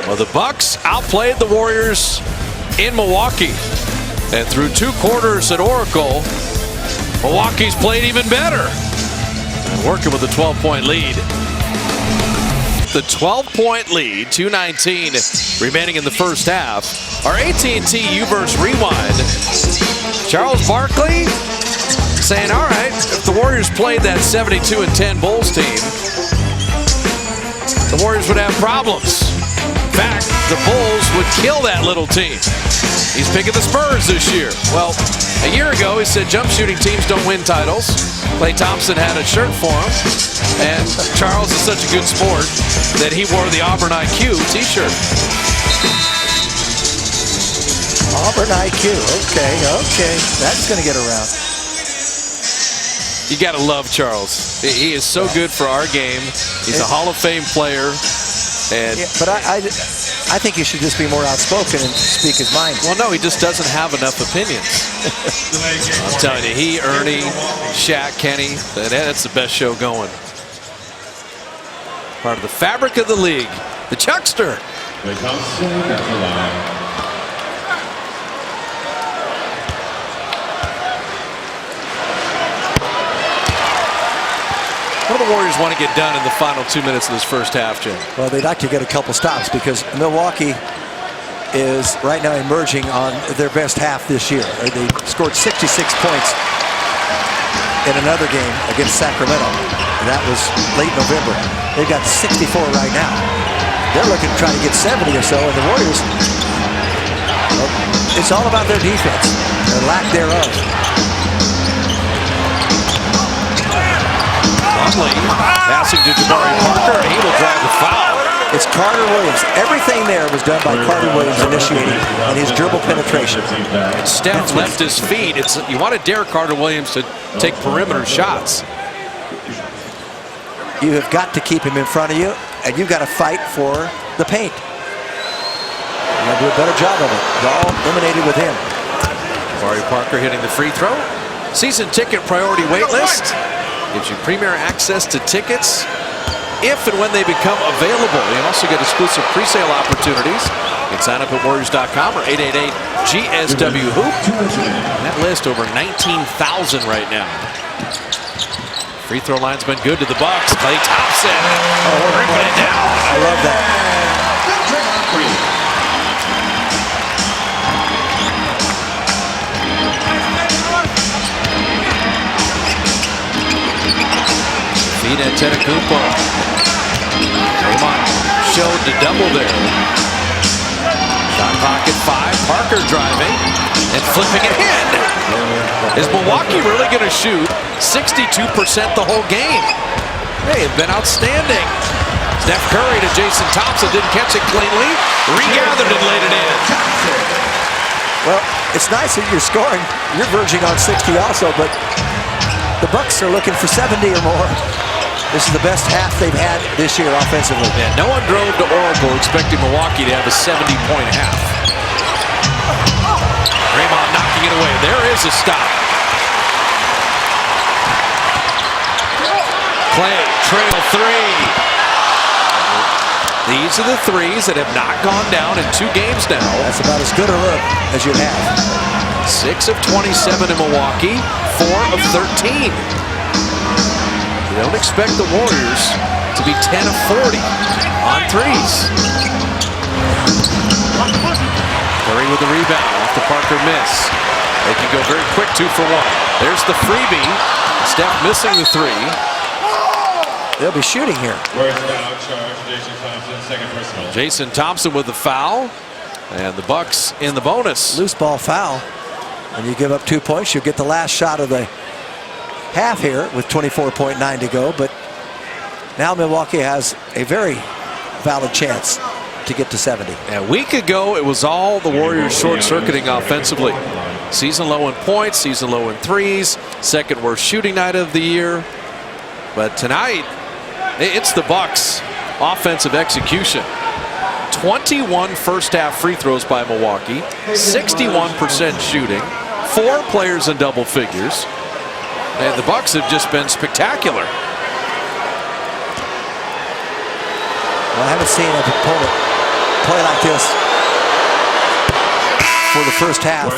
Well, the Bucks outplayed the Warriors in Milwaukee, and through 2 quarters at Oracle, Milwaukee's played even better, and working with a 12-point lead. The 12-point lead, 2:19 remaining in the first half. Our AT&T U-verse rewind. Charles Barkley saying, all right, if the Warriors played that 72-10 Bulls team, the Warriors would have problems. In fact, the Bulls would kill that little team. He's picking the Spurs this year. Well, a year ago, he said jump shooting teams don't win titles. Klay Thompson had a shirt for him, and Charles is such a good sport that he wore the Auburn IQ t-shirt. Auburn IQ, okay. That's going to get around. You got to love Charles. He is so good for our game. He's a Hall of Fame player. And yeah, but I think he should just be more outspoken and speak his mind. Well, no, he just doesn't have enough opinions. I'm telling you, he, Ernie, Shaq, Kenny, that's the best show going. Part of the fabric of the league, the Chuckster. What do the Warriors want to get done in the final 2 minutes of this first half, Jim? Well, they'd like to get a couple stops because Milwaukee is right now emerging on their best half this year. They scored 66 points in another game against Sacramento. That was late November. They've got 64 right now. They're looking to try to get 70 or so, and the Warriors, well, it's all about their defense, or lack thereof. Plumlee passing to Jabari Parker, and he will drive the foul. It's Carter Williams. Everything there was done by Carter Williams initiating and his dribble penetration. And Steph left his feet. You want to dare Carter Williams to take perimeter shots. You have got to keep him in front of you, and you've got to fight for the paint. You got to do a better job of it. It's all eliminated with him. Jabari Parker hitting the free throw. Season ticket priority wait list. Gives you premier access to tickets if and when they become available. You also get exclusive pre-sale opportunities. You can sign up at Warriors.com or 888-GSW-HOOP. That list over 19,000 right now. Free throw line's been good to the Bucks. Klay Thompson ripping it down. I love that. Feed Antetokounmpo. Draymond showed the double there. Shot pocket 5. Parker driving and flipping it in. Is Milwaukee really going to shoot 62% the whole game? They have been outstanding. Steph Curry to Jason Thompson, didn't catch it cleanly. Regathered and laid it in. Well, it's nice that you're scoring. You're verging on 60 also, but the Bucks are looking for 70 or more. This is the best half they've had this year offensively. Yeah, no one drove to Oracle expecting Milwaukee to have a 70-point half. Draymond knocking it away. There is a stop. Klay, trail 3. These are the threes that have not gone down in 2 games now. That's about as good a look as you have. 6 of 27 in Milwaukee, 4 of 13. They don't expect the Warriors to be 10 of 40 on threes. Curry with the rebound off the Parker miss. They can go very quick 2 for 1. There's the freebie. Steph missing the 3. They'll be shooting here. Jason Thompson with the foul. And the Bucks in the bonus. Loose ball foul. And you give up 2 points, you'll get the last shot of the half here with 24.9 to go. But now Milwaukee has a very valid chance to get to 70. A week ago, it was all the Warriors short-circuiting offensively. Season low in points, season low in threes, second worst shooting night of the year. But tonight, it's the Bucks' offensive execution. 21 first-half free throws by Milwaukee, 61% shooting, 4 players in double figures, and the Bucks have just been spectacular. Well, I haven't seen an opponent play like this for the first half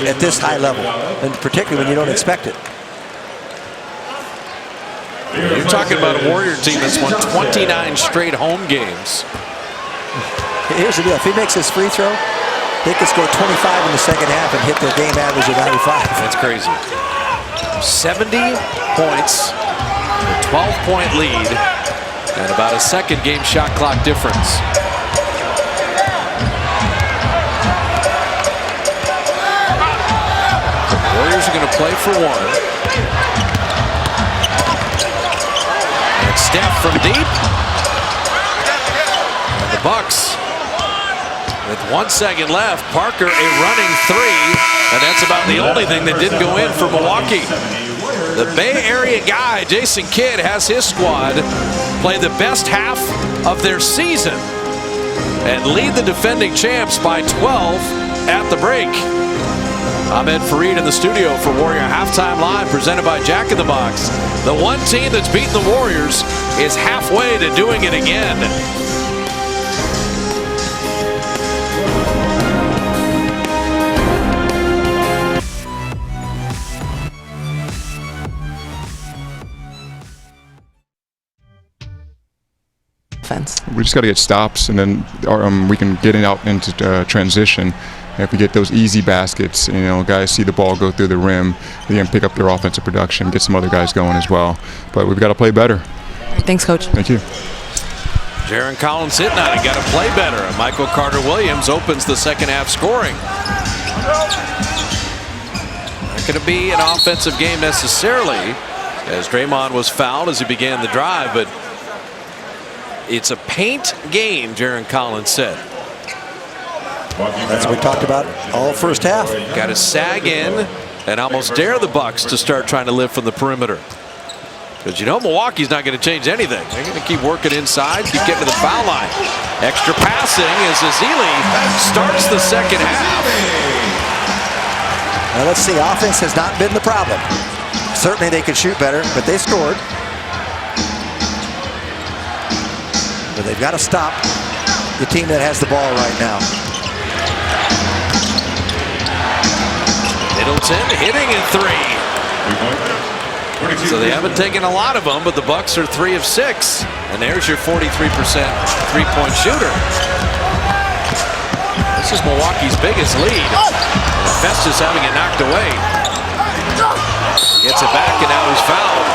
at this high level, and particularly when you don't expect it. You're talking about a Warrior team that's won 29 straight home games. Here's the deal. If he makes his free throw, they could score 25 in the second half and hit their game average of 95. That's crazy. 70 points, a 12-point lead, and about a second game shot clock difference. The Warriors are going to play for 1. And Steph from deep. And the Bucks, with 1 second left, Parker a running 3, and that's about the only thing that didn't go in for Milwaukee. The Bay Area guy, Jason Kidd, has his squad play the best half of their season and lead the defending champs by 12 at the break. Ahmed Fareed in the studio for Warrior Halftime Live, presented by Jack in the Box. The one team that's beaten the Warriors is halfway to doing it again. We just got to get stops, and then we can get it out into transition. And if we get those easy baskets, guys see the ball go through the rim, they can pick up their offensive production, get some other guys going as well. But we've got to play better. Thanks, Coach. Thank you. Jarron Collins hitting on it, got to play better. And Michael Carter-Williams opens the second half scoring. Not going to be an offensive game necessarily, as Draymond was fouled as he began the drive, but it's a paint game, Jarron Collins said. That's what we talked about all first half. Got to sag in and almost dare the Bucks to start trying to live from the perimeter. Because Milwaukee's not going to change anything. They're going to keep working inside, keep getting to the foul line. Extra passing as Ezeli starts the second half. Now let's see, offense has not been the problem. Certainly they could shoot better, but they scored. But they've got to stop the team that has the ball right now. Middleton hitting in three. So they haven't taken a lot of them, but the Bucks are 3 of 6. And there's your 43% three-point shooter. This is Milwaukee's biggest lead. And Festus having it knocked away. Gets it back, and now he's fouled.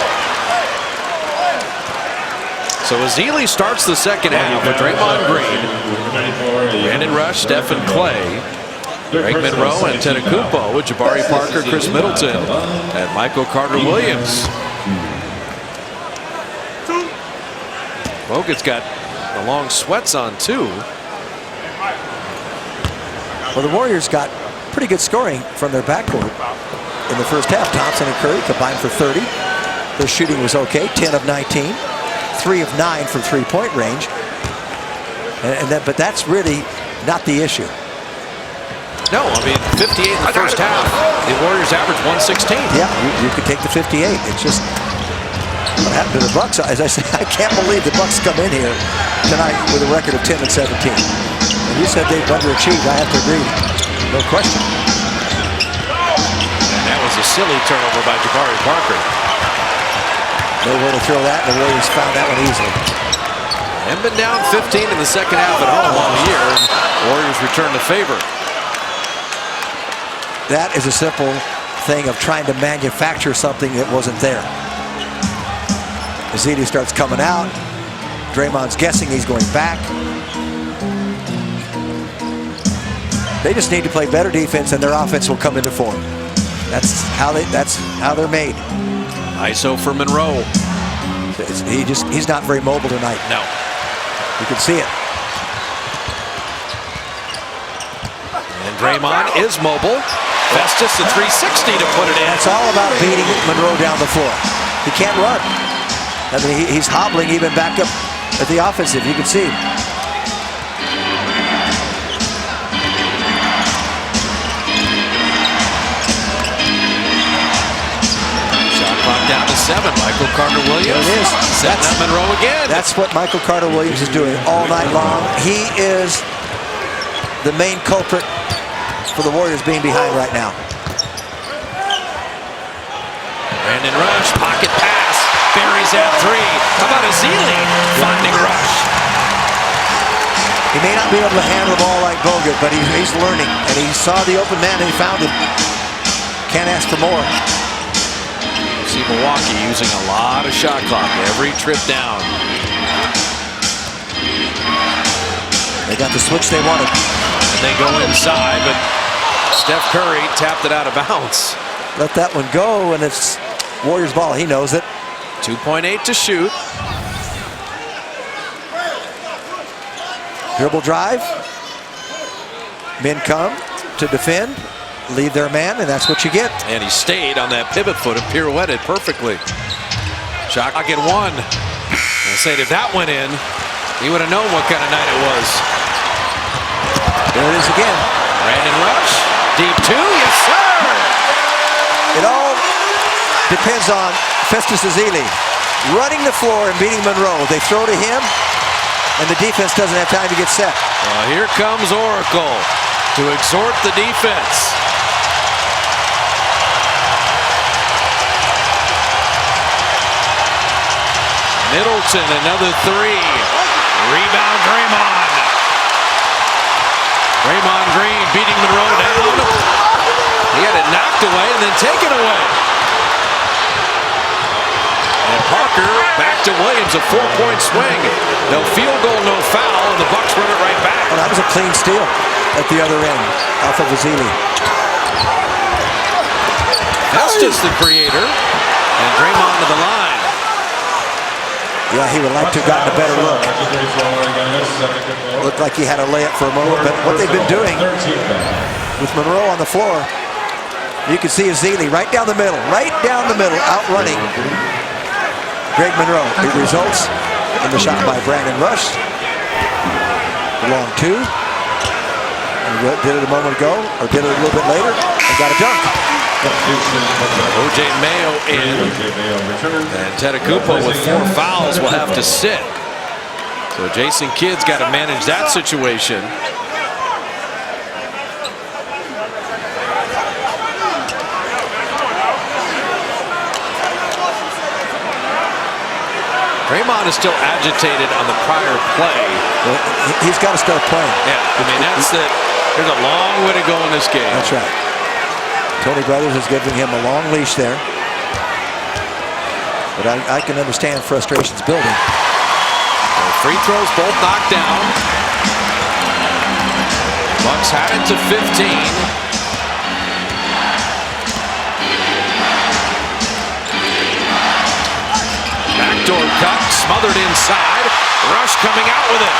So Ezeli starts the second half with Draymond Green, Brandon Rush, Stephen Clay, Greg Monroe, and Antetokounmpo with Jabari Parker, Chris Middleton, and Michael Carter-Williams. Bogut's got the long sweats on too. Well, the Warriors got pretty good scoring from their backcourt in the first half. Thompson and Curry combined for 30. Their shooting was okay, 10 of 19, 3 of 9 from three-point range. But that's really not the issue. No, I mean 58 in the first half. The Warriors averaged 116. Yeah, you could take the 58. It's just what happened to the Bucks. As I said, I can't believe the Bucks come in here tonight with a record of 10 and 17. And you said they've underachieved. I have to agree, no question. And that was a silly turnover by Jabari Parker. Nowhere to throw that, and the Warriors found that one easily. And been down 15 in the second half at home all year, and Warriors return the favor. That is a simple thing of trying to manufacture something that wasn't there. Ezeli starts coming out. Draymond's guessing he's going back. They just need to play better defense, and their offense will come into form. That's how they're made. ISO for Monroe. He's not very mobile tonight. No. You can see it. And Draymond is mobile. Festus a 360 to put it in. It's all about beating Monroe down the floor. He can't run. I mean, he's hobbling even back up at the offensive. You can see. Shot clock down to 7. Michael Carter-Williams. There it is. Setting up Monroe again. That's what Michael Carter-Williams is doing all night long. He is the main culprit for the Warriors being behind right now. Brandon Rush, pocket pass, buries at 3. How about Ezeli finding Rush? He may not be able to handle the ball like Bogut, but he's learning, and he saw the open man and he found him. Can't ask for more. See Milwaukee using a lot of shot clock every trip down. They got the switch they wanted. And they go inside, but Steph Curry tapped it out of bounds. Let that one go, and it's Warriors ball. He knows it. 2.8 to shoot. Dribble drive. Men come to defend, leave their man, and that's what you get. And he stayed on that pivot foot and pirouetted perfectly. Shot clock at 1. And said if that went in, he would have known what kind of night it was. There it is again. Brandon Rush. Deep 2, yes sir! It all depends on Festus Ezeli running the floor and beating Monroe. They throw to him, and the defense doesn't have time to get set. Well, here comes Oracle to exhort the defense. Middleton, another 3. Rebound, Draymond. Draymond Green beating Monroe down. He had it knocked away and then taken away. And Parker back to Williams, a 4-point swing. No field goal, no foul, and the Bucks run it right back. Well, that was a clean steal at the other end, off of Ezeli. Festus, the creator, and Draymond to the line. Yeah, he would like to have gotten a better look. Looked like he had a layup for a moment, but what they've been doing with Monroe on the floor, you can see Ezeli right down the middle, outrunning Greg Monroe. It results in the shot by Brandon Rush. The long two. He did it a moment ago, or did it a little bit later, and got a dunk. O.J. Mayo in, and Tedekupo with 4 fouls will have to sit. So Jason Kidd's got to manage that situation. Draymond is still agitated on the prior play. Well, he's got to start playing. Yeah, I mean, there's a long way to go in this game. That's right. Tony Brothers is giving him a long leash there. But I can understand frustrations building. Free throws both knocked down. Bucks had it to 15. Backdoor cut, smothered inside. Rush coming out with it.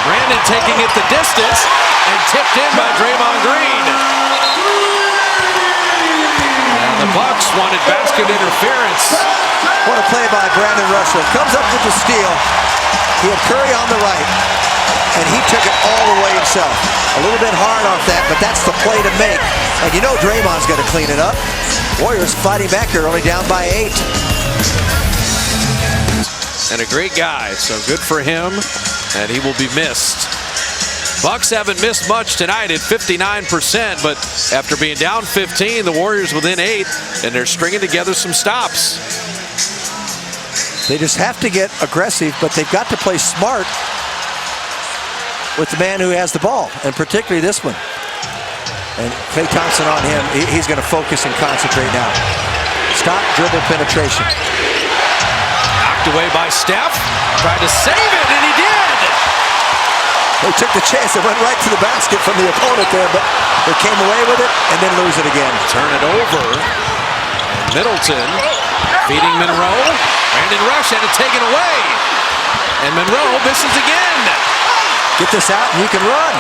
Brandon taking it the distance and tipped in by Draymond Green. And the Bucks wanted basket interference. What a play by Brandon Russell. Comes up with the steal. He had Curry on the right, and he took it all the way himself. A little bit hard off that, but that's the play to make. And you know Draymond's going to clean it up. Warriors fighting back here, only down by 8. And a great guy, so good for him, and he will be missed. Bucks haven't missed much tonight at 59%, but after being down 15, the Warriors within 8, and they're stringing together some stops. They just have to get aggressive, but they've got to play smart with the man who has the ball, and particularly this one. And Klay Thompson on him, he's going to focus and concentrate now. Stop dribble penetration. Knocked away by Steph, tried to save it, and he did! They took the chance and went right to the basket from the opponent there, but they came away with it and then lose it again. Turn it over. Middleton feeding Monroe. Brandon Rush had it taken away. And Monroe misses again. Get this out and you can run.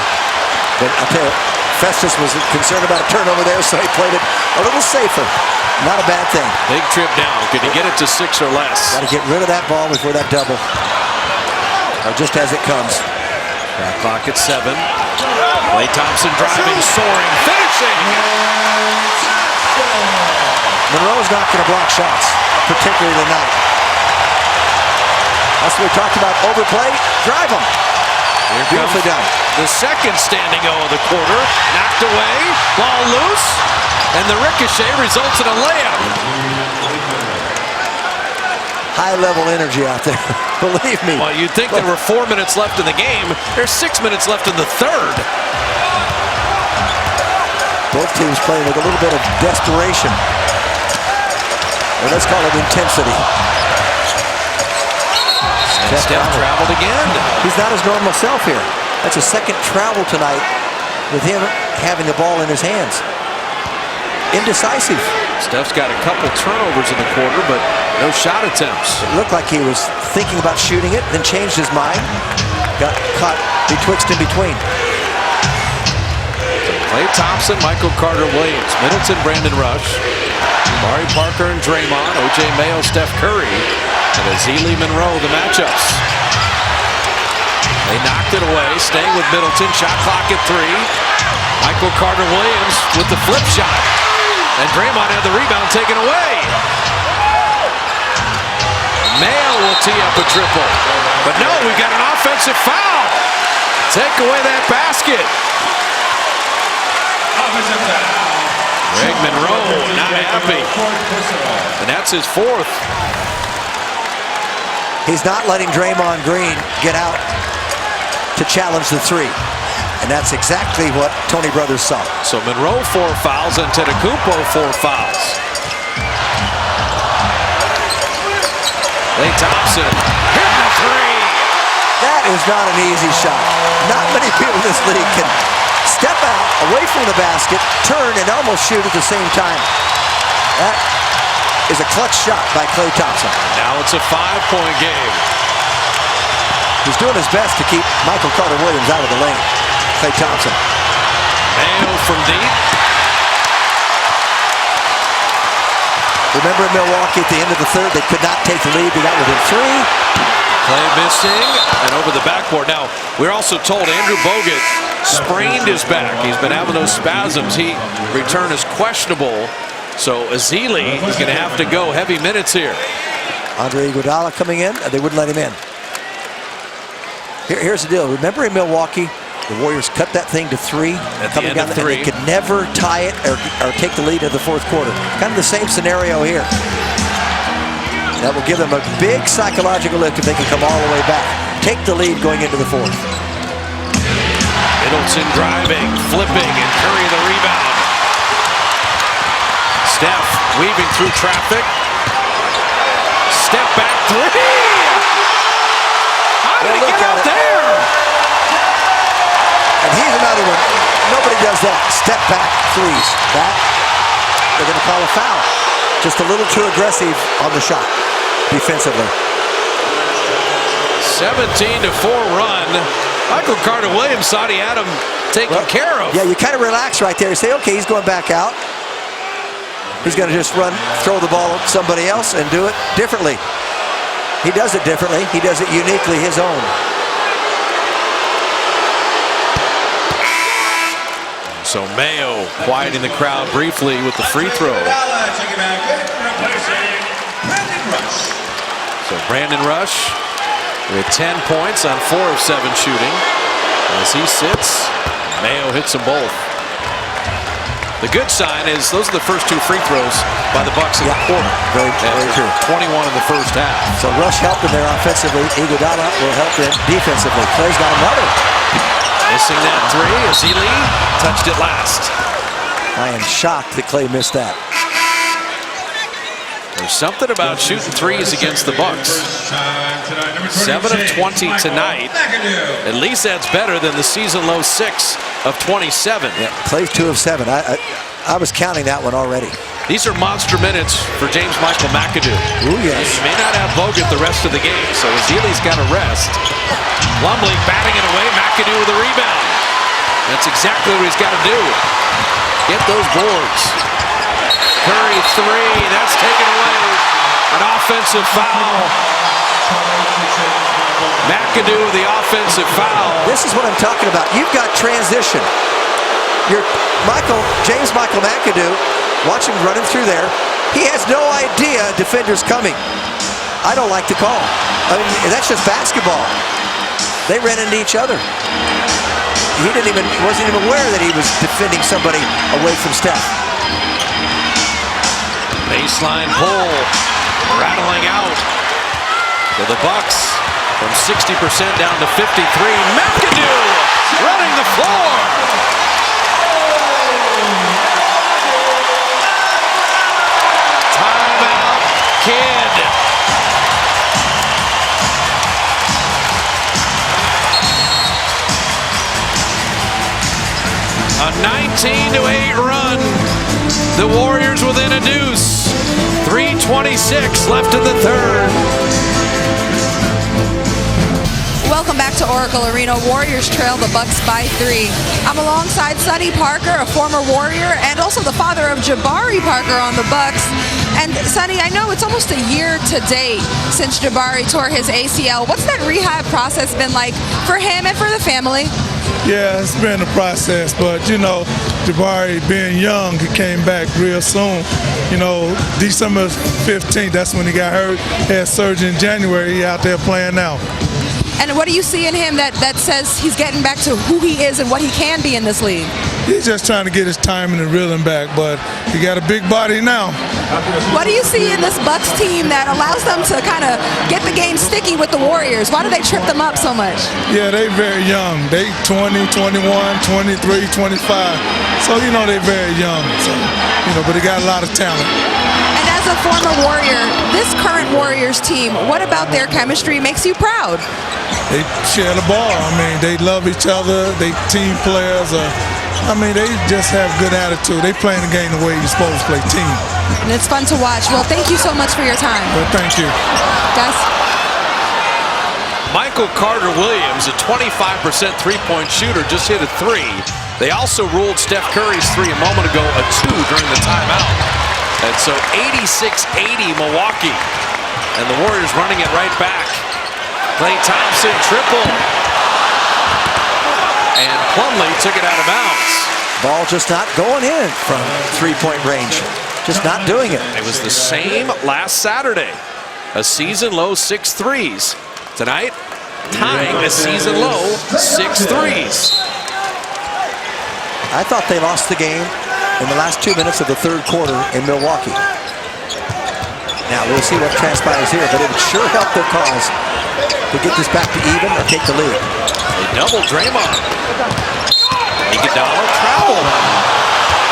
But I'll tell you, Festus was concerned about a turnover there, so he played it a little safer. Not a bad thing. Big trip down. Could he get it to 6 or less? Got to get rid of that ball before that double. Or just as it comes. Back clock at 7. Klay Thompson driving, soaring, finishing. Monroe's not going to block shots, particularly tonight. That's what we talked about. Overplay, drive them. Beautifully done. The second standing O of the quarter. Knocked away, ball loose, and the ricochet results in a layup. High-level energy out there, believe me. Well, you'd think there were 4 minutes left in the game. There's 6 minutes left in the third. Both teams playing with a little bit of desperation. Or let's call it intensity. Steph traveled again. He's not his normal self here. That's a second travel tonight with him having the ball in his hands. Indecisive. Steph's got a couple turnovers in the quarter, but no shot attempts. It looked like he was thinking about shooting it, then changed his mind. Got caught betwixt and between. Klay Thompson, Michael Carter-Williams, Middleton, Brandon Rush, Jabari Parker and Draymond, O.J. Mayo, Steph Curry, and Ezeli Monroe, the matchups. They knocked it away, staying with Middleton, shot clock at 3. Michael Carter-Williams with the flip shot. And Draymond had the rebound taken away. Mayo will tee up a triple. But no, we've got an offensive foul. Take away that basket. Greg Monroe not happy. And that's his 4th. He's not letting Draymond Green get out to challenge the three. And that's exactly what Tony Brothers saw. So Monroe 4 fouls and Antetokounmpo 4 fouls. Klay Thompson hitting the three. That is not an easy shot. Not many people in this league can step out away from the basket, turn, and almost shoot at the same time. That is a clutch shot by Klay Thompson. Now it's a 5-point game. He's doing his best to keep Michael Carter-Williams out of the lane. Klay Thompson. Mayo from deep. Remember in Milwaukee at the end of the third, they could not take the lead. They got within 3. Klay missing and over the backboard. Now, we're also told Andrew Bogut sprained his back. He's been having those spasms. He return is questionable. So Ezeli is going to have to go heavy minutes here. Andre Iguodala coming in. They wouldn't let him in. Here's the deal. Remember in Milwaukee, the Warriors cut that thing to 3. At the end of 3. And they could never tie it or take the lead in the fourth quarter. Kind of the same scenario here. That will give them a big psychological lift if they can come all the way back. Take the lead going into the fourth. Middleton driving, flipping, and Curry the rebound. Steph weaving through traffic. Step back 3. How did he get out there? And he's another one. Nobody does that. Step back threes. That, they're going to call a foul. Just a little too aggressive on the shot defensively. 17-4 run. Michael Carter-Williams thought he had him taken care of. Yeah, you kind of relax right there. You say, okay, he's going back out. He's going to just run, throw the ball at somebody else and do it differently. He does it differently. He does it uniquely his own. So Mayo quieting the crowd briefly with the free throw. So Brandon Rush with 10 points on 4 of 7 shooting. As he sits, Mayo hits them both. The good sign is those are the first 2 free throws by the Bucks in the quarter. Very true. 21 in the first half. So Rush helped him there offensively. Iguodala will help him defensively. Clay's got another. Missing that 3. Ezeli touched it last. I am shocked that Klay missed that. There's something about shooting threes against the Bucks. 7 of 20 tonight. At least that's better than the season low 6 of 27. Yeah, Klay's 2 of 7. I was counting that one already. These are monster minutes for James Michael McAdoo. Ooh, yes. He may not have Bogut the rest of the game, so Ezeli's got to rest. Plumlee batting it away. McAdoo with a rebound. That's exactly what he's got to do. Get those boards. Curry 3, that's taken away. An offensive foul. McAdoo with the offensive foul. This is what I'm talking about. You've got transition. You're James Michael McAdoo, watch him running through there. He has no idea defender's coming. I don't like the call. I mean, that's just basketball. They ran into each other. He wasn't even aware that he was defending somebody away from Steph. Baseline pull, rattling out for the Bucks from 60% down to 53. McAdoo running the floor. Timeout, Kidd. A 19-8 run. The Warriors within a deuce. 3:26 left in the third. Welcome back to Oracle Arena. Warriors trail the Bucks by 3. I'm alongside Sonny Parker, a former Warrior, and also the father of Jabari Parker on the Bucks. And Sonny, I know it's almost a year to date since Jabari tore his ACL. What's that rehab process been like for him and for the family? Yeah, it's been a process, but you know, Jabari being young, he came back real soon. You know, December 15th, that's when he got hurt. Had surgery in January. He out there playing now. And what do you see in him that says he's getting back to who he is and what he can be in this league? he's just trying to get his timing and rhythm back, but he got a big body now. What do you see in this Bucks team that allows them to kind of get the game sticky with the Warriors? Why do they trip them up so much? Yeah, they very young. They 20, 21, 23, 25. So, they're very young. So, but they got a lot of talent. And as a former Warrior, this current Warriors team, what about their chemistry makes you proud? They share the ball. I mean, they love each other. They team players. They just have good attitude. They playing the game the way you're supposed to play team. And it's fun to watch. Well, thank you so much for your time. Well, thank you. Gus? Michael Carter-Williams, a 25% three-point shooter, just hit a 3. They also ruled Steph Curry's 3 a moment ago a 2 during the timeout. And so 86-80 Milwaukee. And the Warriors running it right back. Klay Thompson triple. And Plumlee took it out of bounds. Ball just not going in from three-point range. Just not doing it. It was the same last Saturday. A season-low 6 threes. Tonight, tying a season-low 6 threes. I thought they lost the game in the last 2 minutes of the third quarter in Milwaukee. Now, we'll see what transpires here, but it would sure help their cause to get this back to even or take the lead. They double Draymond. Iguodala traveled.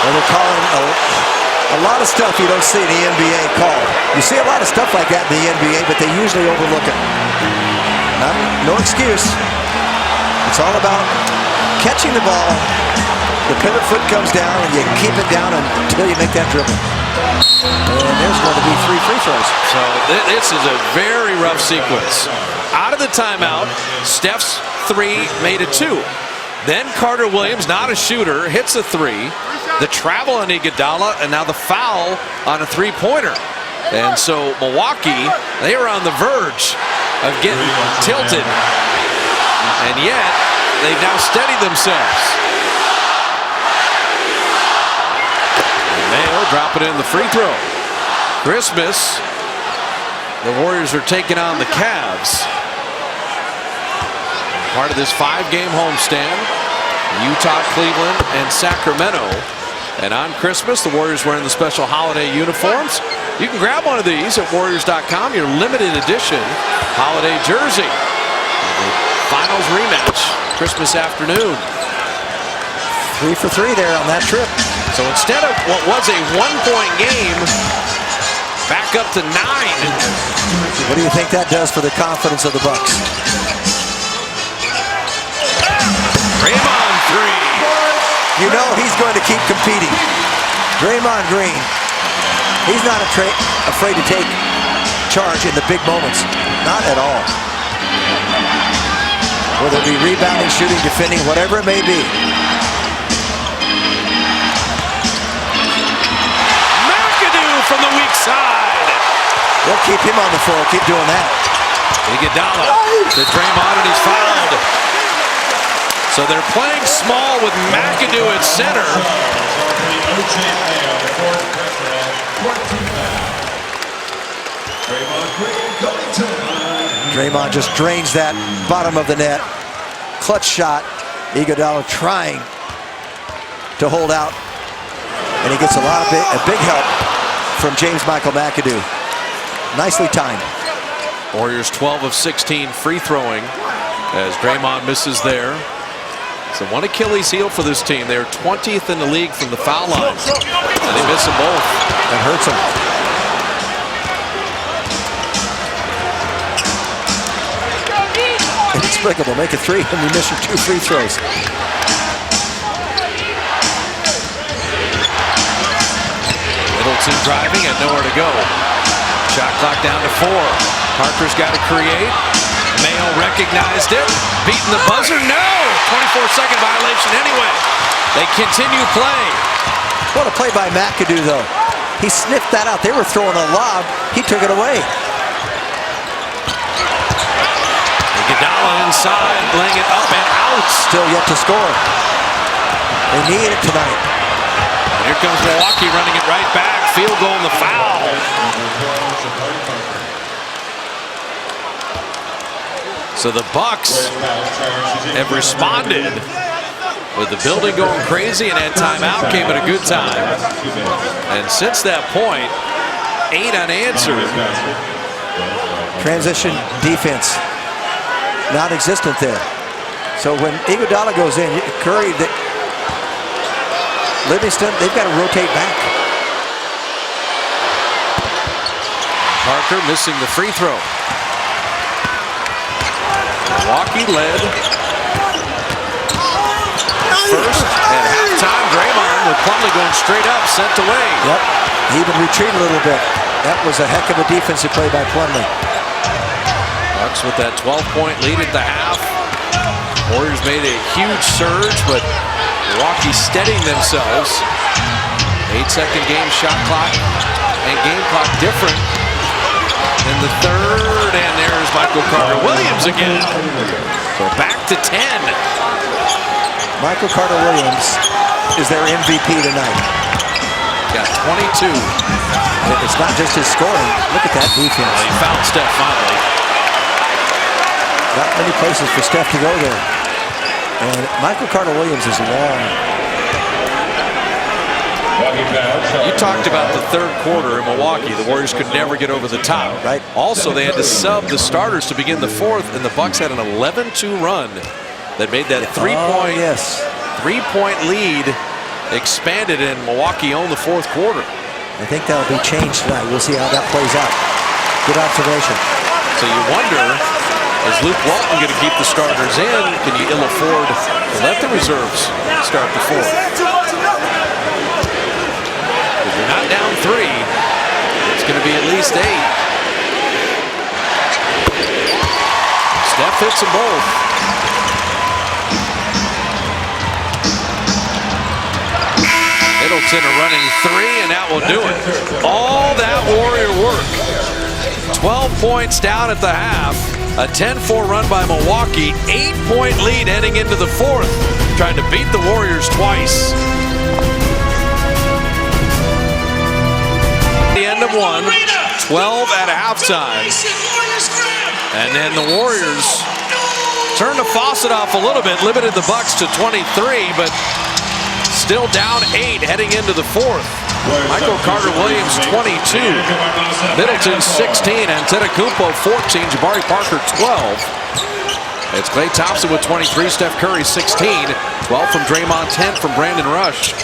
Well, they're calling a lot of stuff you don't see in the NBA called. You see a lot of stuff like that in the NBA, but they usually overlook it. No excuse. It's all about catching the ball. The pivot foot comes down, and you keep it down until you make that dribble. And there's going to be 3 free throws. So this is a very rough sequence. Out of the timeout, Steph's 3 made a 2. Then Carter-Williams, not a shooter, hits a 3. The travel on Iguodala, and now the foul on a three-pointer. And so Milwaukee, they were on the verge of getting tilted. And yet, they've now steadied themselves. Mayo dropping in the free throw. Christmas. The Warriors are taking on the Cavs. Part of this 5-game homestand. Utah, Cleveland, and Sacramento. And on Christmas, the Warriors wearing the special holiday uniforms. You can grab one of these at Warriors.com, your limited edition holiday jersey. The finals rematch, Christmas afternoon. 3 for 3 there on that trip. So instead of what was a 1-point game, back up to 9. What do you think that does for the confidence of the Bucks? Draymond 3. You know he's going to keep competing. Draymond Green. He's not afraid to take charge in the big moments. Not at all. Whether it be rebounding, shooting, defending, whatever it may be. From the weak side. They'll keep him on the floor. Keep doing that. Iguodala to Draymond, and he's fouled. So they're playing small with McAdoo at center. Draymond just drains that bottom of the net. Clutch shot. Iguodala trying to hold out. And he gets a big help from James Michael McAdoo. Nicely timed. Warriors 12 of 16 free throwing as Draymond misses there. So one Achilles heel for this team. They're 20th in the league from the foul line. And they miss them both. That hurts them. Inexplicable. Make a 3 and you miss your 2 free throws. Middleton driving and nowhere to go. Shot clock down to 4. Parker's got to create. Mayo recognized it. Beating the buzzer. No! 24-second violation anyway. They continue playing. What a play by McAdoo, though. He sniffed that out. They were throwing a lob. He took it away. Iguodala inside, laying it up and out. Still yet to score. They need it tonight. Here comes Milwaukee running it right back. Field goal and the foul. So the Bucks have responded with the building going crazy, and that timeout came at a good time. And since that point, 8 unanswered. Transition defense, non-existent there. So when Iguodala goes in, Curry, Livingston, they've got to rotate back. Parker missing the free throw. Milwaukee led. First at halftime, Draymond with Plumlee going straight up, sent away. Yep, he even retreated a little bit. That was a heck of a defensive play by Plumlee. Bucks with that 12-point lead at the half. Warriors made a huge surge, but Milwaukee steadying themselves. 8-second game shot clock and game clock different in the third, and there's Michael Carter-Williams again. So back to 10. Michael Carter-Williams is their MVP tonight. Got 22. It's not just his scoring. Look at that defense. Well, he found Steph finally. Not many places for Steph to go there. And Michael Carter-Williams is long. You talked about the third quarter in Milwaukee. The Warriors could never get over the top. Right. Also, they had to sub the starters to begin the fourth, and the Bucks had an 11-2 run that made that three-point lead expanded, and Milwaukee owned the fourth quarter. I think that'll be changed tonight. We'll see how that plays out. Good observation. So you wonder, is Luke Walton going to keep the starters in? Can you ill afford to let the reserves start the fourth? If you're not down 3, it's going to be at least 8. Steph hits them both. Middleton a running 3, and that will do it. All that Warrior work. 12 points down at the half. A 10-4 run by Milwaukee. 8-point lead heading into the fourth. Trying to beat the Warriors twice. The end of one. 12 at halftime. And then the Warriors turned the faucet off a little bit. Limited the Bucks to 23, but still down 8 heading into the fourth. Michael Carter-Williams 22, Middleton 16, Antetokounmpo 14, Jabari Parker 12. It's Klay Thompson with 23, Steph Curry 16, 12 from Draymond, 10 from Brandon Rush.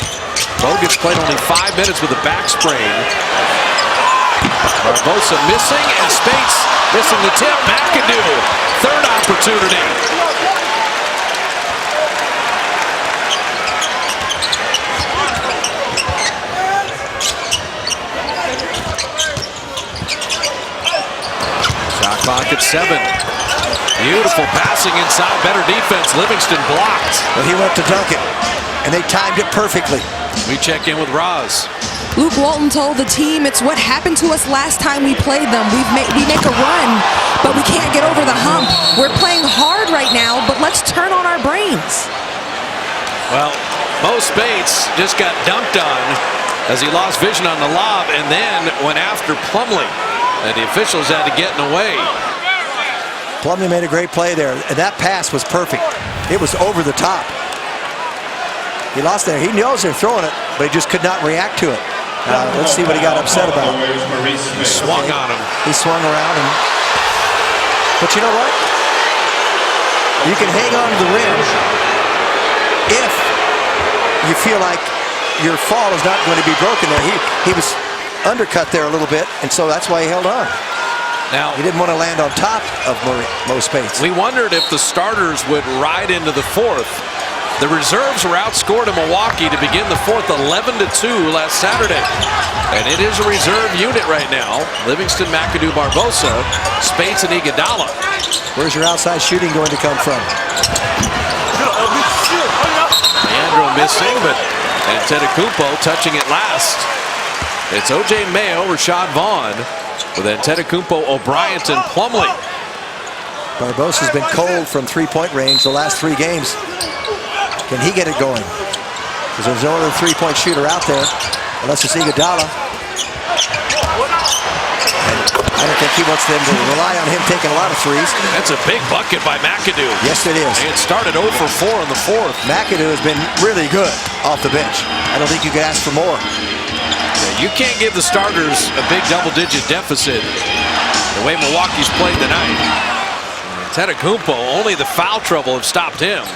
Bogut played only 5 minutes with a back sprain. Barbosa missing, and Spates missing the tip. McAdoo, third opportunity. Shot clock at 7. Beautiful passing inside, better defense. Livingston blocked. But he went to dunk it, and they timed it perfectly. We check in with Roz. Luke Walton told the team it's what happened to us last time we played them. We make a run, but we can't get over the hump. We're playing hard right now, but let's turn on our brains. Well, Mo Spates just got dunked on as he lost vision on the lob and then went after Plumlee. And the officials had to get in the way. Plumlee made a great play there, and that pass was perfect. It was over the top. He lost there. He knows they're throwing it, but he just could not react to it. Let's see what he got upset about. He swung on him. He swung around, but you know what? You can hang on to the rim if you feel like your fall is not going to be broken there. He was undercut there a little bit, and so that's why he held on. Now, he didn't want to land on top of Mo Spates. We wondered if the starters would ride into the fourth. The reserves were outscored in Milwaukee to begin the fourth 11-2 last Saturday. And it is a reserve unit right now. Livingston, McAdoo, Barbosa, Spates, and Iguodala. Where's your outside shooting going to come from? Leandro missing, but Antetokounmpo touching it last. It's O.J. Mayo, Rashad Vaughn, with Antetokounmpo, O'Brien, and Plumlee. Barbosa's been cold from three-point range the last 3 games. Can he get it going? Because there's no other three-point shooter out there, unless it's Iguodala. And I don't think he wants them to rely on him taking a lot of threes. That's a big bucket by McAdoo. Yes, it is. It started 0 for 4 in the fourth. McAdoo has been really good off the bench. I don't think you could ask for more. You can't give the starters a big double-digit deficit the way Milwaukee's played tonight. Antetokounmpo, only the foul trouble have stopped him.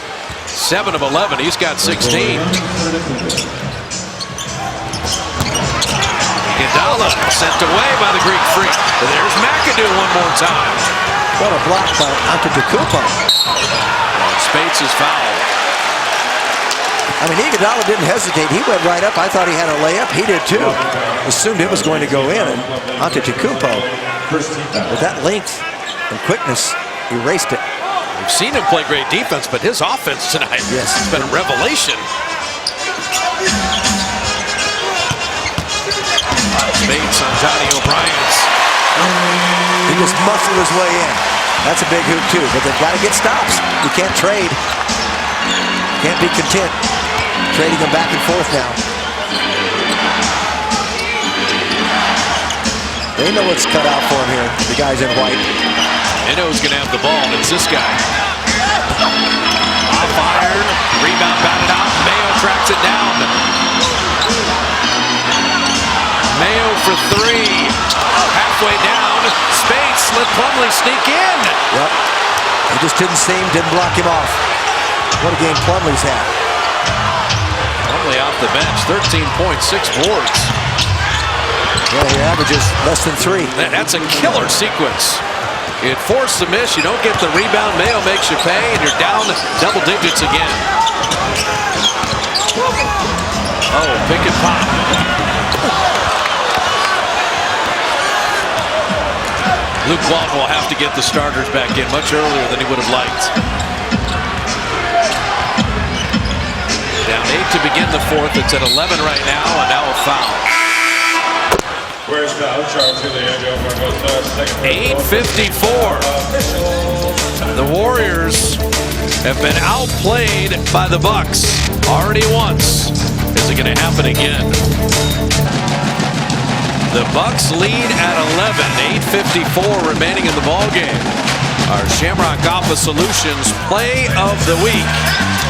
7 of 11, he's got 16. Iguodala sent away by the Greek Freak. There's McAdoo one more time. What a block by Antetokounmpo. Speights is fouled. I mean, Iguodala didn't hesitate. He went right up. I thought he had a layup. He did too. Assumed it was going to go in, and Antetokounmpo, with that length and quickness, erased it. We've seen him play great defense, but his offense tonight has been a revelation. Speights on Johnny O'Brien's. He just muscled his way in. That's a big hoop too, but they've got to get stops. You can't trade. Can't be content trading them back and forth now. They know what's cut out for him here, the guys in white. They know who's going to have the ball, and it's this guy. Off iron, rebound batted out, Mayo tracks it down. Mayo for 3, halfway down, Speights let Plumlee sneak in. Yep, he just didn't block him off. What a game Plumlee's had. Plumlee off the bench, 13 points, 6 boards. Yeah, he averages less than 3. That's a killer sequence. You force the miss, you don't get the rebound, Mayo makes you pay, and you're down double digits again. Oh, pick and pop. Luke Walton will have to get the starters back in much earlier than he would have liked. Down 8 to begin the fourth. It's at 11 right now, and now a foul. 8:54. The Warriors have been outplayed by the Bucks already once. Is it going to happen again? The Bucks lead at 11. 8:54 remaining in the ballgame. Our Shamrock Office Solutions Play of the Week.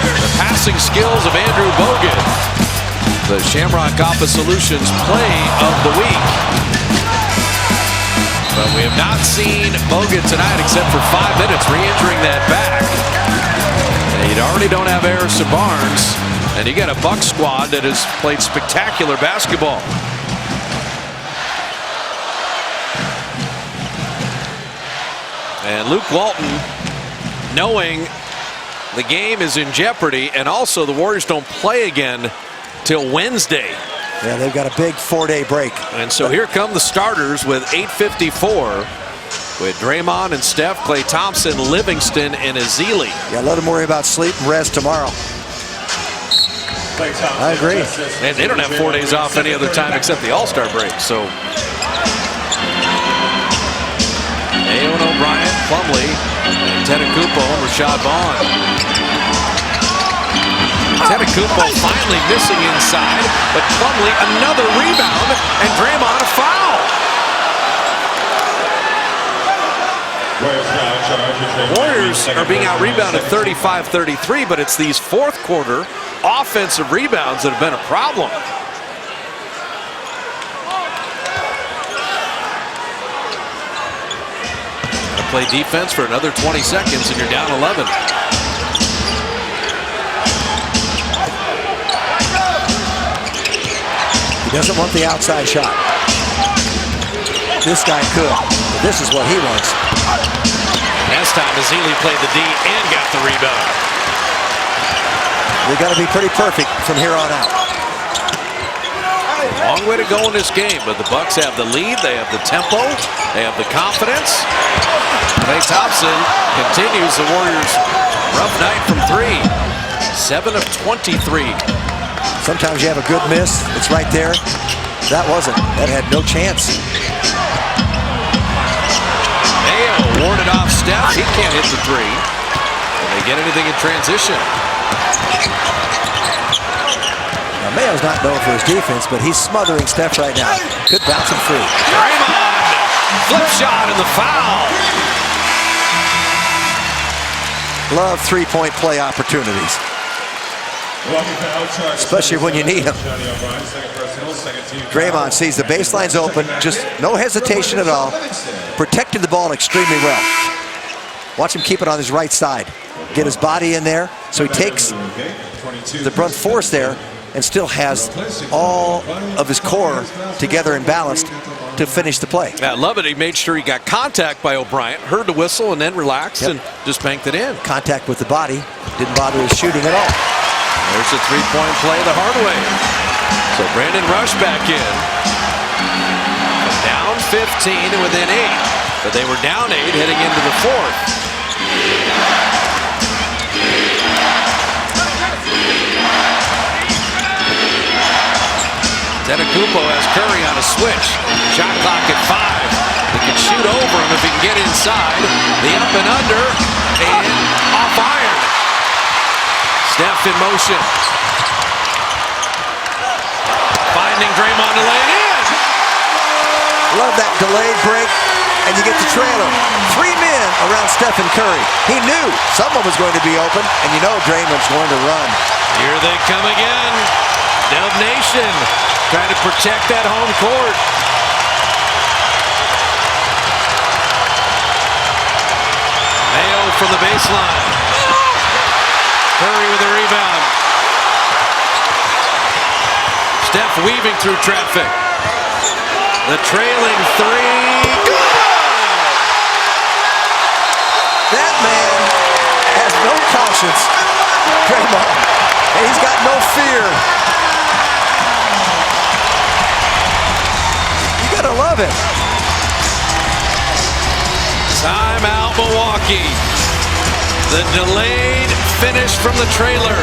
The passing skills of Andrew Bogut. The Shamrock Office Solutions Play of the Week. But we have not seen Bogut tonight except for 5 minutes, re-injuring that back. And you already don't have Harrison Barnes. And you got a Bucks squad that has played spectacular basketball. And Luke Walton, knowing the game is in jeopardy, and also the Warriors don't play again till Wednesday. Yeah, they've got a big 4-day break. And so here come the starters with 8:54 with Draymond and Steph, Klay Thompson, Livingston, and Ezeli. Yeah, let them worry about sleep and rest tomorrow. I agree. And they don't have 4 days off any other time except the All-Star break. So Mayo and O'Brien, Plumlee, Antetokounmpo, Rashad Vaughn. Antetokounmpo finally missing inside, but Plumlee another rebound, and Draymond a foul. Warriors are being out-rebounded 35-33, but it's these fourth quarter offensive rebounds that have been a problem. Play defense for another 20 seconds and you're down 11. He doesn't want the outside shot. This guy could, but this is what he wants. Last time Ezeli played the D and got the rebound. They got to be pretty perfect from here on out. Long way to go in this game, but the Bucks have the lead, they have the tempo, they have the confidence. Klay Thompson continues the Warriors' rough night from 3. 7 of 23. Sometimes you have a good miss, it's right there. That wasn't. That had no chance. Mayo warded off Steph. He can't hit the 3. Can they get anything in transition? Now, Mayo's not known for his defense, but he's smothering Steph right now. Could bounce him free. Draymond Flip shot and the foul. Love three-point play opportunities, especially when you need them. Draymond sees the baseline's open, just no hesitation at all, protected the ball extremely well. Watch him keep it on his right side, get his body in there, so he takes the brunt force there and still has all of his core together and balanced to finish the play. I love it. He made sure he got contact by O'Bryant, heard the whistle, and then relaxed and just banked it in. Contact with the body, didn't bother his shooting at all. There's a three-point play the hard way. So Brandon Rush back in. Down 15 and within 8. But they were down 8 heading into the fourth. Antetokounmpo has Curry on a switch. Shot clock at 5. He can shoot over him if he can get inside. The up and under and off iron. Steph in motion. Finding Draymond to lay it in. Love that delayed break, and you get the trailer. 3 men around Stephen Curry. He knew someone was going to be open, and you know Draymond's going to run. Here they come again. Dub Nation trying to protect that home court. Mayo from the baseline. Curry with a rebound. Steph weaving through traffic. The trailing 3. That man has no conscience. Draymond. And he's got no fear. You gotta love it. Timeout Milwaukee. The delayed finish from the trailer.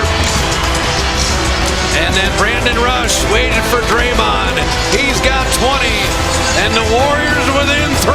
And then Brandon Rush waited for Draymond. He's got 20. And the Warriors within 3.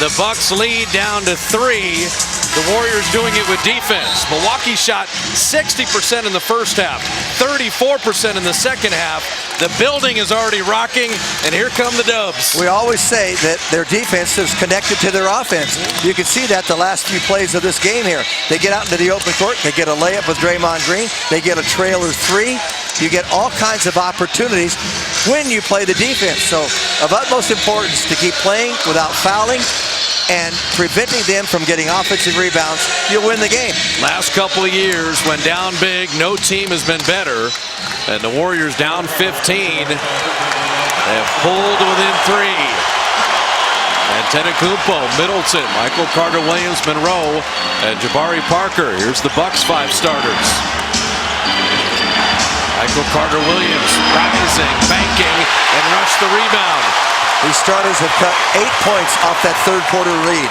The Bucks lead down to 3. The Warriors doing it with defense. Milwaukee shot 60% in the first half, 34% in the second half. The building is already rocking, and here come the Dubs. We always say that their defense is connected to their offense. You can see that the last few plays of this game here. They get out into the open court, they get a layup with Draymond Green, they get a trailer 3. You get all kinds of opportunities when you play the defense. So of utmost importance to keep playing without fouling and preventing them from getting offensive rebounds. You'll win the game. Last couple of years, when down big, no team has been better. And the Warriors down 15. They have pulled to within 3. Antetokounmpo, Middleton, Michael Carter-Williams, Monroe, and Jabari Parker. Here's the Bucks 5 starters. Michael Carter-Williams rising, banking, and Rush the rebound. These starters have cut 8 points off that third quarter lead.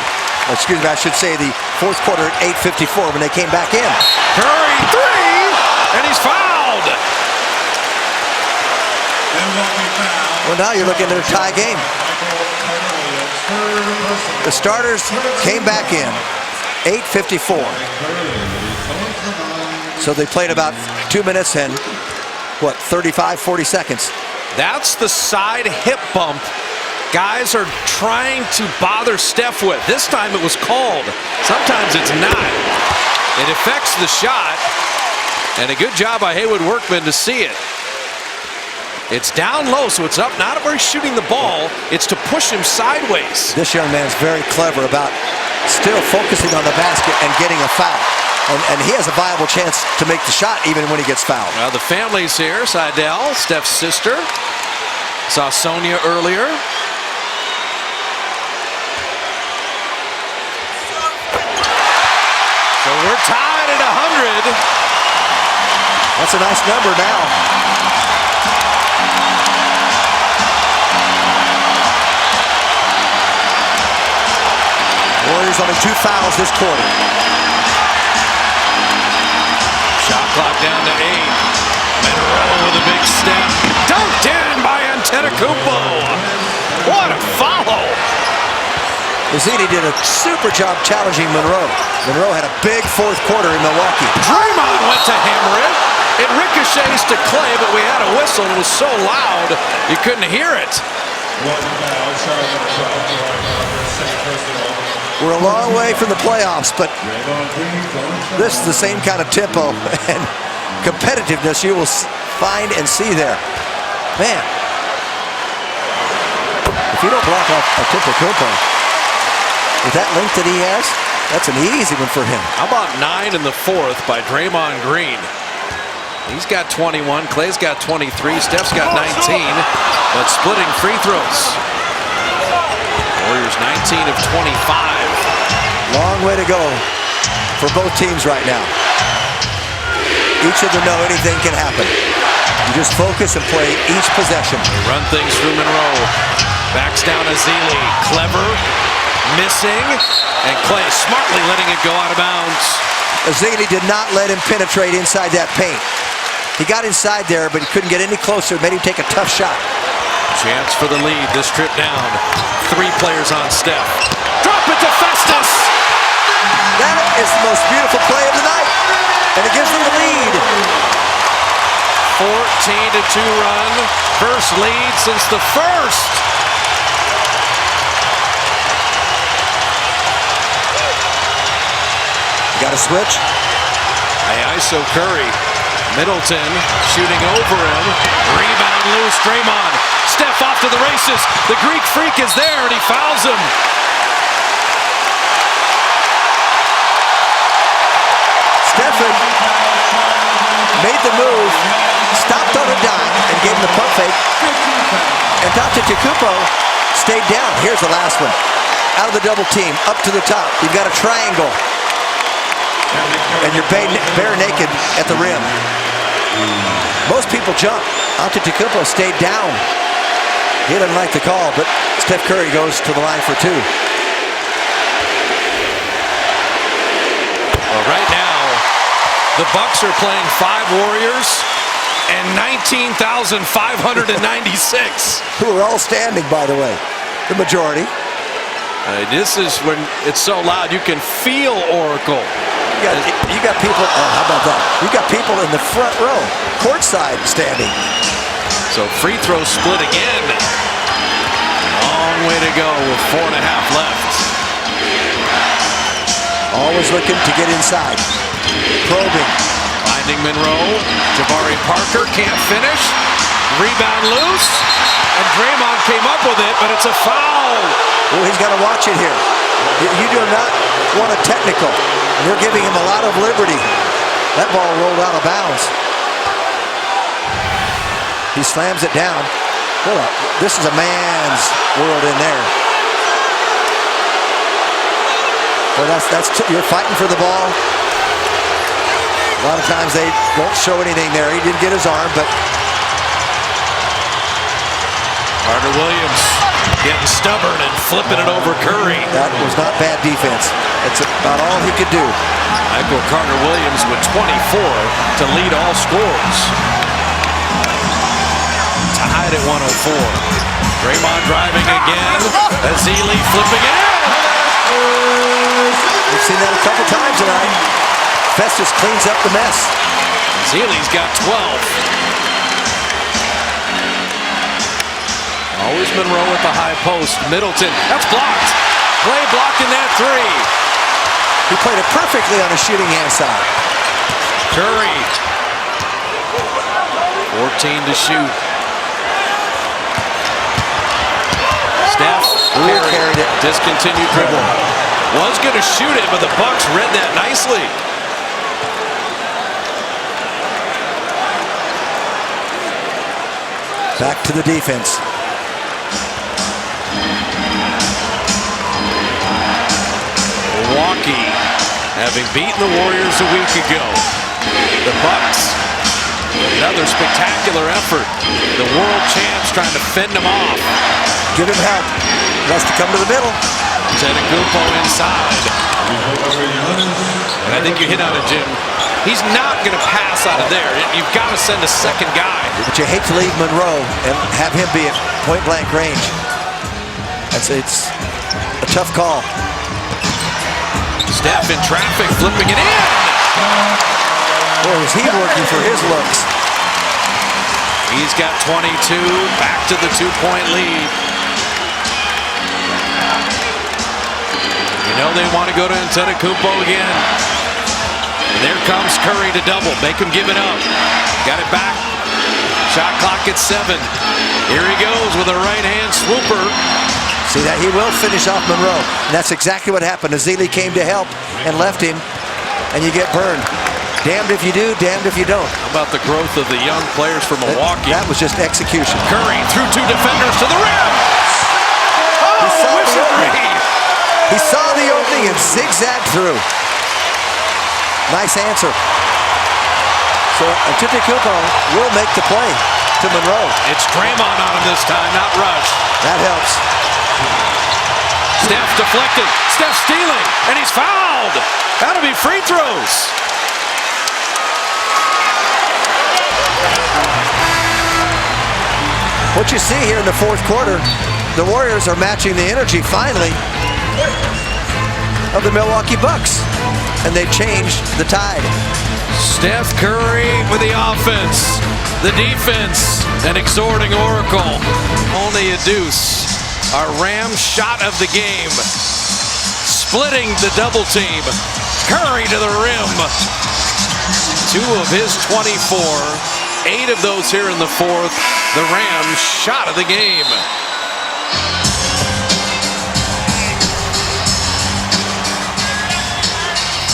Excuse me, I should say the fourth quarter at 8:54 when they came back in. Curry 3, and he's fouled. Well, now you're looking at a tie game. The starters came back in 8:54. So they played about 2 minutes and, 35, 40 seconds. That's the side hip bump guys are trying to bother Steph with. This time it was called. Sometimes it's not. It affects the shot. And a good job by Haywood Workman to see it. It's down low, so it's up not where he's shooting the ball. It's to push him sideways. This young man is very clever about still focusing on the basket and getting a foul. And he has a viable chance to make the shot even when he gets fouled. Well, the family's here. Seidel, Steph's sister. Saw Sonia earlier. So we're tied at 100. That's a nice number now. Warriors only 2 fouls this quarter. Shot clock down to 8. Monroe with a big step. Dunked in by Antetokounmpo. What a follow. Mazzini did a super job challenging Monroe. Monroe had a big fourth quarter in Milwaukee. Draymond went to hammer it. It ricochets to Clay, but we had a whistle. It was so loud, you couldn't hear it. We're a long way from the playoffs, but this is the same kind of tempo and competitiveness you will find and see there. Man, if you don't block off Antetokounmpo with that length that he has, that's an easy one for him. How about 9 in the fourth by Draymond Green? He's got 21, Clay's got 23, Steph's got 19, but splitting free throws. Warriors 19 of 25. Long way to go for both teams right now. Each of them know anything can happen. You just focus and play each possession. They run things through Monroe. Backs down Ezeli. Clever. Missing. And Clay smartly letting it go out of bounds. Ezeli did not let him penetrate inside that paint. He got inside there, but he couldn't get any closer. It made him take a tough shot. Chance for the lead. This trip down. 3 players on Steph. Drop it to Festus. That is the most beautiful play of the night. And it gives them the lead. 14-2 run. First lead since the first. Got a switch. ISO Curry. Middleton shooting over him. Rebound loose. Draymond. Steph off to the races. The Greek Freak is there and he fouls him. Stephen made the move, stopped on a dime, and gave him the pump fake. And Antetokounmpo stayed down. Here's the last one. Out of the double team, up to the top. You've got a triangle. And you're bare naked at the rim. Most people jump. Antetokounmpo stayed down. He didn't like the call, but Steph Curry goes to the line for 2. Well, right now, the Bucks are playing 5 Warriors and 19,596. Who are all standing, by the way. The majority. This is when it's so loud you can feel Oracle. You got people, how about that? You got people in the front row, courtside standing. So free throw split again. Long way to go with 4.5 left. Always looking to get inside. Probing. Finding Monroe. Jabari Parker can't finish. Rebound loose. And Draymond came up with it, but it's a foul. Oh, he's got to watch it here. You do not want a technical. They're giving him a lot of liberty. That ball rolled out of bounds. He slams it down. Hold up. This is a man's world in there. Well, you're fighting for the ball. A lot of times they won't show anything there. He didn't get his arm, but Carter Williams getting stubborn and flipping it over Curry. That was not bad defense. That's about all he could do. Michael Carter Williams with 24 to lead all scores. Tied at 104. Draymond driving again. Ezeli flipping it in. We've seen that a couple times tonight. Festus cleans up the mess. Ezeli's got 12. Always Monroe at the high post. Middleton, that's blocked. Clay blocking that 3. He played it perfectly on the shooting hand side. Curry. 14 to shoot. Steph carried it. Discontinued dribble. Was going to shoot it, but the Bucks read that nicely. Back to the defense. Milwaukee, having beaten the Warriors a week ago. The Bucks, another spectacular effort. The world champs trying to fend them off. Give him help. He has to come to the middle. Antetokounmpo inside. And I think you hit on it, Jim. He's not going to pass out of there. You've got to send a second guy. But you hate to leave Monroe and have him be at point-blank range. It's a tough call. Steph in traffic, flipping it in. Or is he working for his looks? He's got 22, back to the 2-point lead. You know they want to go to Antetokounmpo again. And there comes Curry to double, make him give it up. Got it back. Shot clock at 7. Here he goes with a right-hand swooper. See that? He will finish off Monroe. And that's exactly what happened. Ezeli came to help and left him, and you get burned. Damned if you do, damned if you don't. How about the growth of the young players from Milwaukee? That was just execution. Curry through 2 defenders to the rim. He saw the opening and zigzagged through. Nice answer. So Antetokounmpo will make the play to Monroe. It's Draymond on him this time, not Rush. That helps. Steph deflected. Steph stealing, and he's fouled. That'll be free throws. What you see here in the fourth quarter, the Warriors are matching the energy finally of the Milwaukee Bucks, and they've changed the tide. Steph Curry with the offense, the defense, and exhorting Oracle. Only a deuce. Our Ram shot of the game. Splitting the double team. Curry to the rim. 2 of his 24. 8 of those here in the fourth. The Ram shot of the game.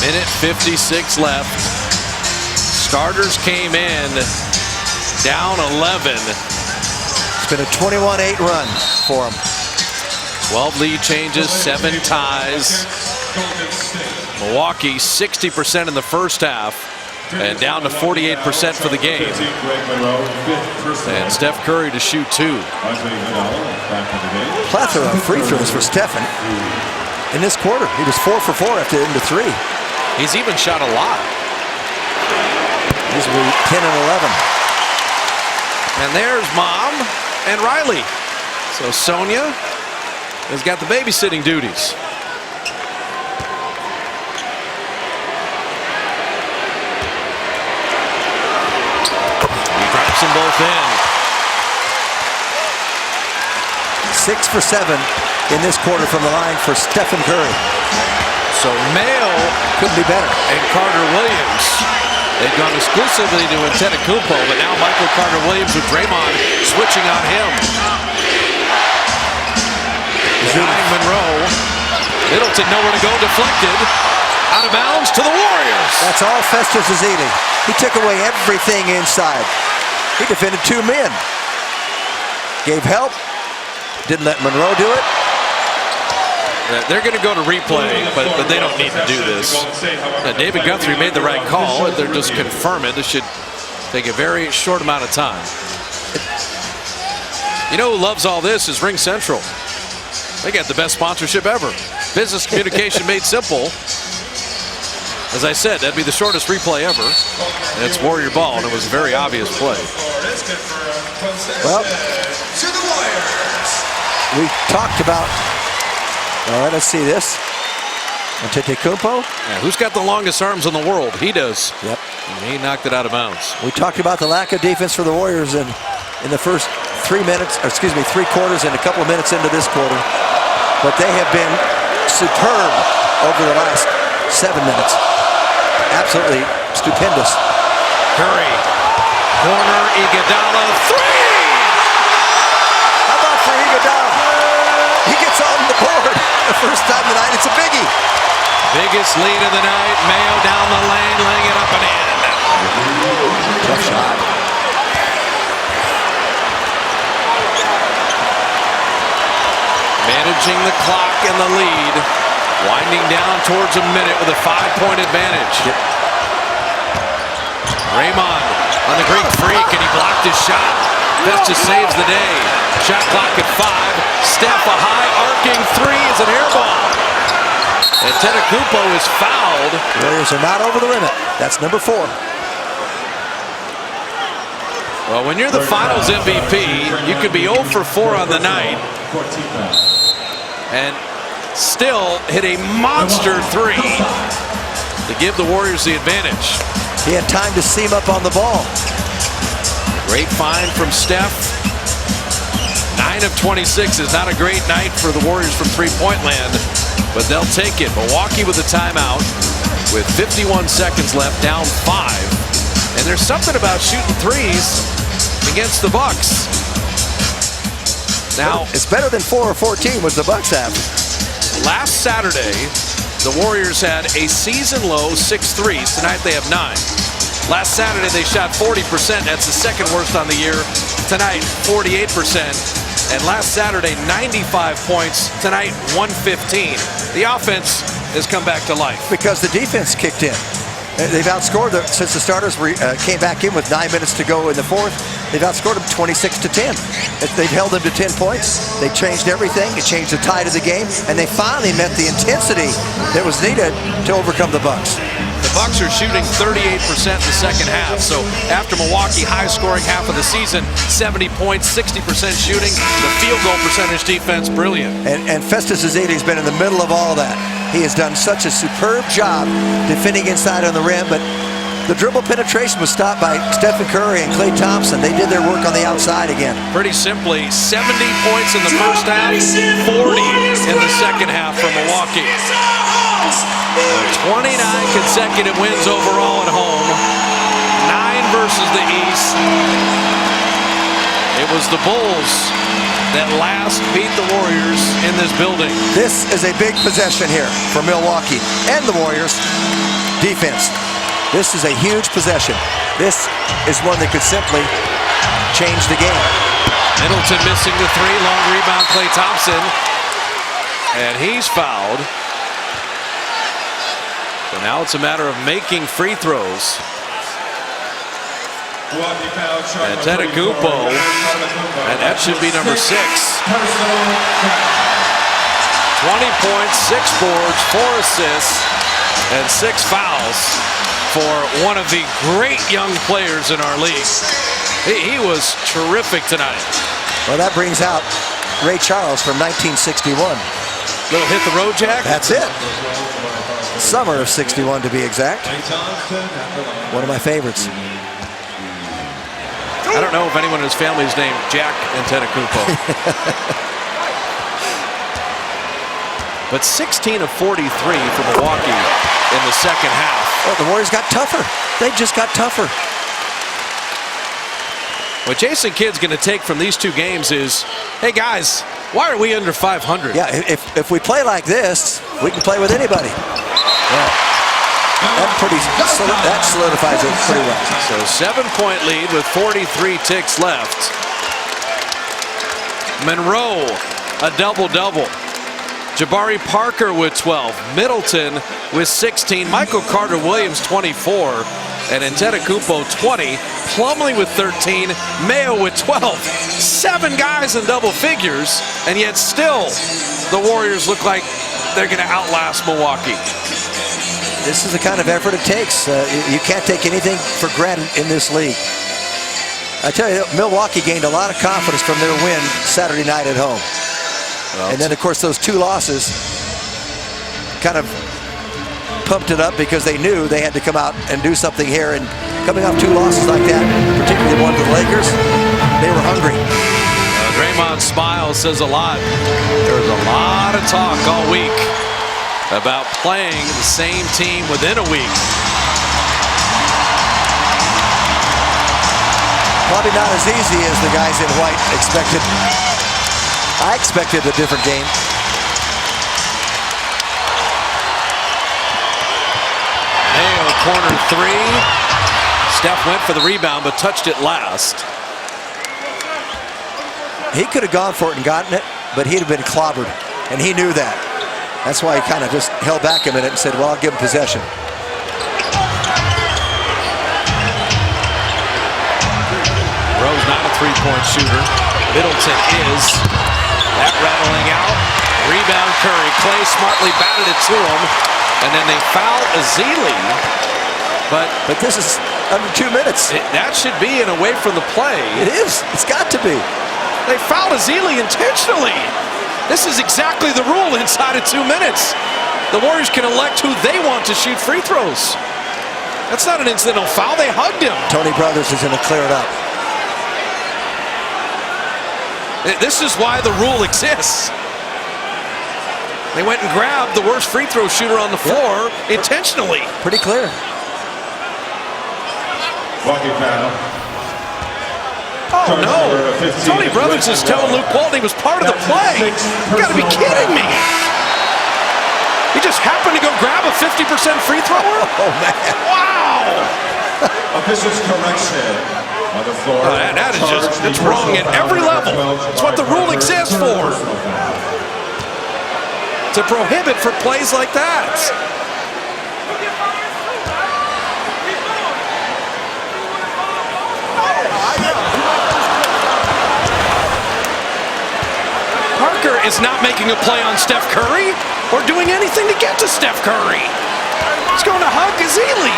Minute 56 left. Starters came in down 11. It's been a 21-8 run for them. 12 lead changes, 7 ties. Milwaukee 60% in the first half and down to 48% for the game. And Steph Curry to shoot 2. Plethora of free throws for Stephen in this quarter. He was 4 for 4 after into 3. He's even shot a lot. These will be 10 and 11. And there's Mom and Riley. So Sonia has got the babysitting duties. He drops them both in. 6 for 7 in this quarter from the line for Stephen Curry. So Mayo couldn't be better. And Carter Williams. They've gone exclusively to Antetokounmpo, but now Michael Carter Williams with Draymond switching on him. Behind Monroe. Middleton nowhere to go, deflected. Out of bounds to the Warriors. That's all Festus Ezeli. He took away everything inside. He defended 2 men. Gave help. Didn't let Monroe do it. They're going to go to replay, but they don't need to do this. David Guthrie made the right call. They're just confirming it. This should take a very short amount of time. You know who loves all this is Ring Central. They got the best sponsorship ever. Business communication made simple. As I said, that'd be the shortest replay ever. And it's Warrior ball, and it was a very obvious play. Well, we talked about. All right, let's see this. Antetokounmpo. Yeah, who's got the longest arms in the world? He does. Yep. And he knocked it out of bounds. We talked about the lack of defense for the Warriors in the first 3 quarters and a couple of minutes into this quarter. But they have been superb over the last 7 minutes. Absolutely stupendous. Curry. Corner, Iguodala, 3! How about for Iguodala? He gets on the board the first time tonight. It's a biggie. Biggest lead of the night. Mayo down the lane, laying it up and in. Tough shot. Managing the clock and the lead. Winding down towards a minute with a 5-point advantage. Yep. Draymond on the Greek freak, and he blocked his shot. Festus saves the day. Shot clock at 5. Steph, a high arcing 3 is an air ball. And Antetokounmpo is fouled. Warriors are not over the limit. That's number 4. Well, when you're the Finals MVP, you could be 0 for 4 on the night and still hit a monster 3 to give the Warriors the advantage. He had time to seam up on the ball. Great find from Steph. 9 of 26 is not a great night for the Warriors from three-point land, but they'll take it. Milwaukee with a timeout with 51 seconds left, down 5. And there's something about shooting threes against the Bucks. Now, it's better than 4 or 14, which the Bucks have. Last Saturday, the Warriors had a season-low 6 threes. Tonight they have 9. Last Saturday they shot 40%. That's the second worst on the year. Tonight, 48%. And last Saturday, 95 points. Tonight, 115. The offense has come back to life. Because the defense kicked in. They've outscored them since the starters came back in with 9 minutes to go in the fourth. They've outscored them 26-10. They've held them to 10 points. They changed everything. It changed the tide of the game, and they finally met the intensity that was needed to overcome the Bucks. The Bucks are shooting 38% in the second half. So after Milwaukee, high-scoring half of the season, 70 points, 60% shooting. The field goal percentage defense, brilliant. And Festus Ezeli's been in the middle of all that. He has done such a superb job defending inside on the rim, but the dribble penetration was stopped by Stephen Curry and Klay Thompson. They did their work on the outside again. Pretty simply, 70 points in the first half, 40 in the second half for Milwaukee. 29 consecutive wins overall at home, 9 versus the East. It was the Bulls that last beat the Warriors in this building. This is a big possession here for Milwaukee and the Warriors. Defense. This is a huge possession. This is one that could simply change the game. Middleton missing the 3, long rebound, Klay Thompson. And he's fouled. So now it's a matter of making free throws. Antetokounmpo, and that should be number 6. 20 points, 6 boards, 4 assists, and 6 fouls for one of the great young players in our league. He was terrific tonight. Well, that brings out Ray Charles from 1961. Little hit the road, Jack? That's it. Summer of 61 to be exact. One of my favorites. I don't know if anyone in his family is named Jack Antetokounmpo. But 16 of 43 for Milwaukee in the second half. Well, the Warriors got tougher. They just got tougher. What Jason Kidd's going to take from these 2 games is, hey guys, why are we under 500? Yeah, if we play like this, we can play with anybody. Yeah. That solidifies it pretty well. So 7-point lead with 43 ticks left. Monroe, a double-double. Jabari Parker with 12. Middleton with 16. Michael Carter-Williams 24. And Antetokounmpo 20. Plumlee with 13. Mayo with 12. 7 guys in double figures. And yet still the Warriors look like they're going to outlast Milwaukee. This is the kind of effort it takes. You can't take anything for granted in this league. I tell you, Milwaukee gained a lot of confidence from their win Saturday night at home. Well, and then, of course, those 2 losses kind of pumped it up because they knew they had to come out and do something here. And coming off 2 losses like that, particularly one to the Lakers, they were hungry. Draymond's smile says a lot. There was a lot of talk all week about playing the same team within a week. Probably not as easy as the guys in white expected. I expected a different game. Mayo corner 3. Steph went for the rebound but touched it last. He could have gone for it and gotten it, but he'd have been clobbered, and he knew that. That's why he kind of just held back a minute and said, well, I'll give him possession. Rowe's not a 3-point shooter. Middleton is. That rattling out. Rebound Curry. Klay smartly batted it to him. And then they foul Ezeli. But this is under 2 minutes. That should be an away from the play. It is. It's got to be. They fouled Ezeli intentionally. This is exactly the rule inside of 2 minutes. The Warriors can elect who they want to shoot free throws. That's not an incidental foul. They hugged him. Tony Brothers is going to clear it up. This is why the rule exists. They went and grabbed the worst free throw shooter on the floor intentionally. Pretty clear. Walking foul. Oh no! Tony Brothers is telling Luke Walton he was part of the play. You gotta be kidding me! He just happened to go grab a 50% free thrower? Oh man! Wow! Officials correction on the floor. That is just, it's wrong at every level. It's what the rule exists for. To prohibit for plays like that. Parker is not making a play on Steph Curry or doing anything to get to Steph Curry. He's going to hug Ezeli.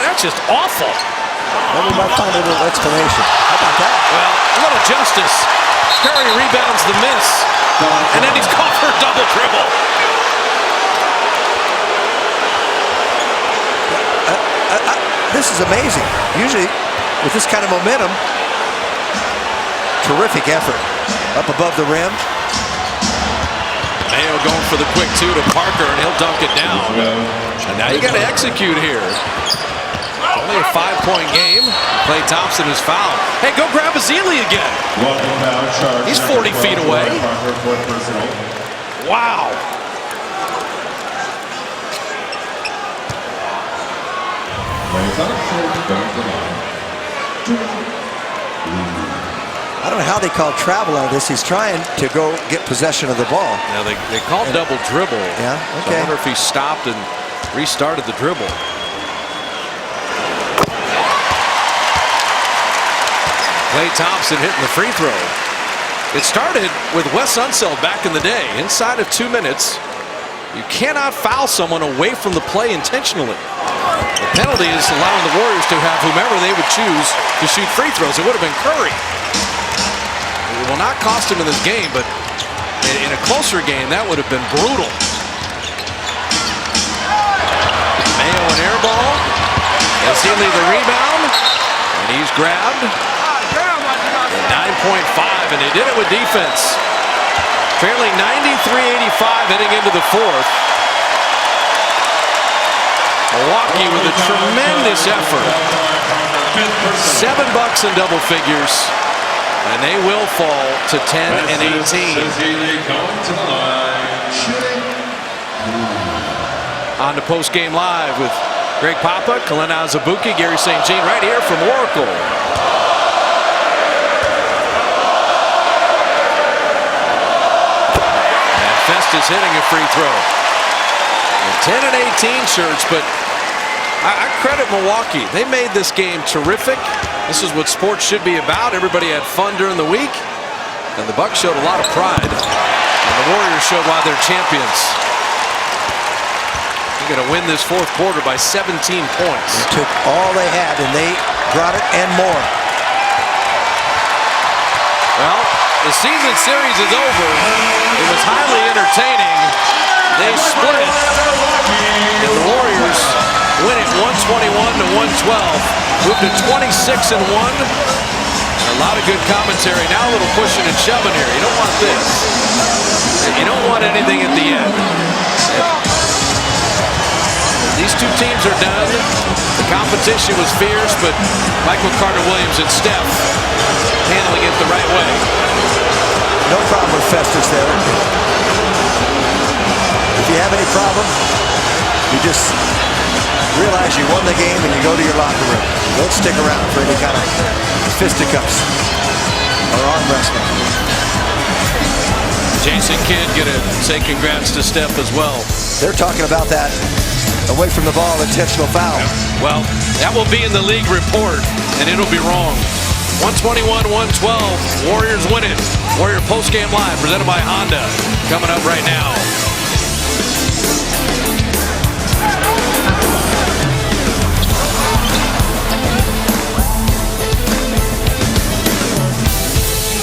That's just awful. Well, we might find a little explanation. How about that? Well, a little justice. Curry rebounds the miss, and then he's caught for a double dribble. This is amazing. Usually, with this kind of momentum, terrific effort. Up above the rim. Mayo going for the quick two to Parker, and he'll dunk it down. And now you got to execute here. Only a 5-point game. Klay Thompson is fouled. Hey, go grab Ezeli again. He's 40 feet away. Wow. I don't know how they call travel out of this. He's trying to go get possession of the ball. Now they called double dribble. Yeah, okay. So I wonder if he stopped and restarted the dribble. Klay Thompson hitting the free throw. It started with Wes Unseld back in the day. Inside of 2 minutes, you cannot foul someone away from the play intentionally. The penalty is allowing the Warriors to have whomever they would choose to shoot free throws. It would have been Curry. It will not cost him in this game, but in a closer game, that would have been brutal. Mayo an air ball. Ezeli the rebound, and he's grabbed. 9.5, and they did it with defense. Fairly 93-85 heading into the fourth. Milwaukee with a tremendous effort. $7 in double figures, and they will fall to 10 and 18. On to post-game live with Greg Papa, Kalena Azubuike, Gary St. Jean right here from Oracle. Festus hitting a free throw. 10 and 18 shirts, but I credit Milwaukee. They made this game terrific. This is what sports should be about. Everybody had fun during the week, and the Bucks showed a lot of pride. And the Warriors showed why they're champions. They're going to win this fourth quarter by 17 points. They took all they had, and they brought it and more. Well, the season series is over. It was highly entertaining. They split, and the Warriors win it 121-112. Moved to 26-1. A lot of good commentary. Now a little pushing and shoving here. You don't want this. You don't want anything at the end. These two teams are done. The competition was fierce, but Michael Carter-Williams and Steph handling it the right way. No problem with Festus there. If you have any problem, you just realize you won the game and you go to your locker room. You don't stick around for any kind of fisticuffs or arm wrestling. Jason Kidd gonna say congrats to Steph as well. They're talking about that away from the ball, intentional foul. Well, that will be in the league report, and it'll be wrong. 121-112, Warriors win it. Warrior postgame live presented by Honda. Coming up right now.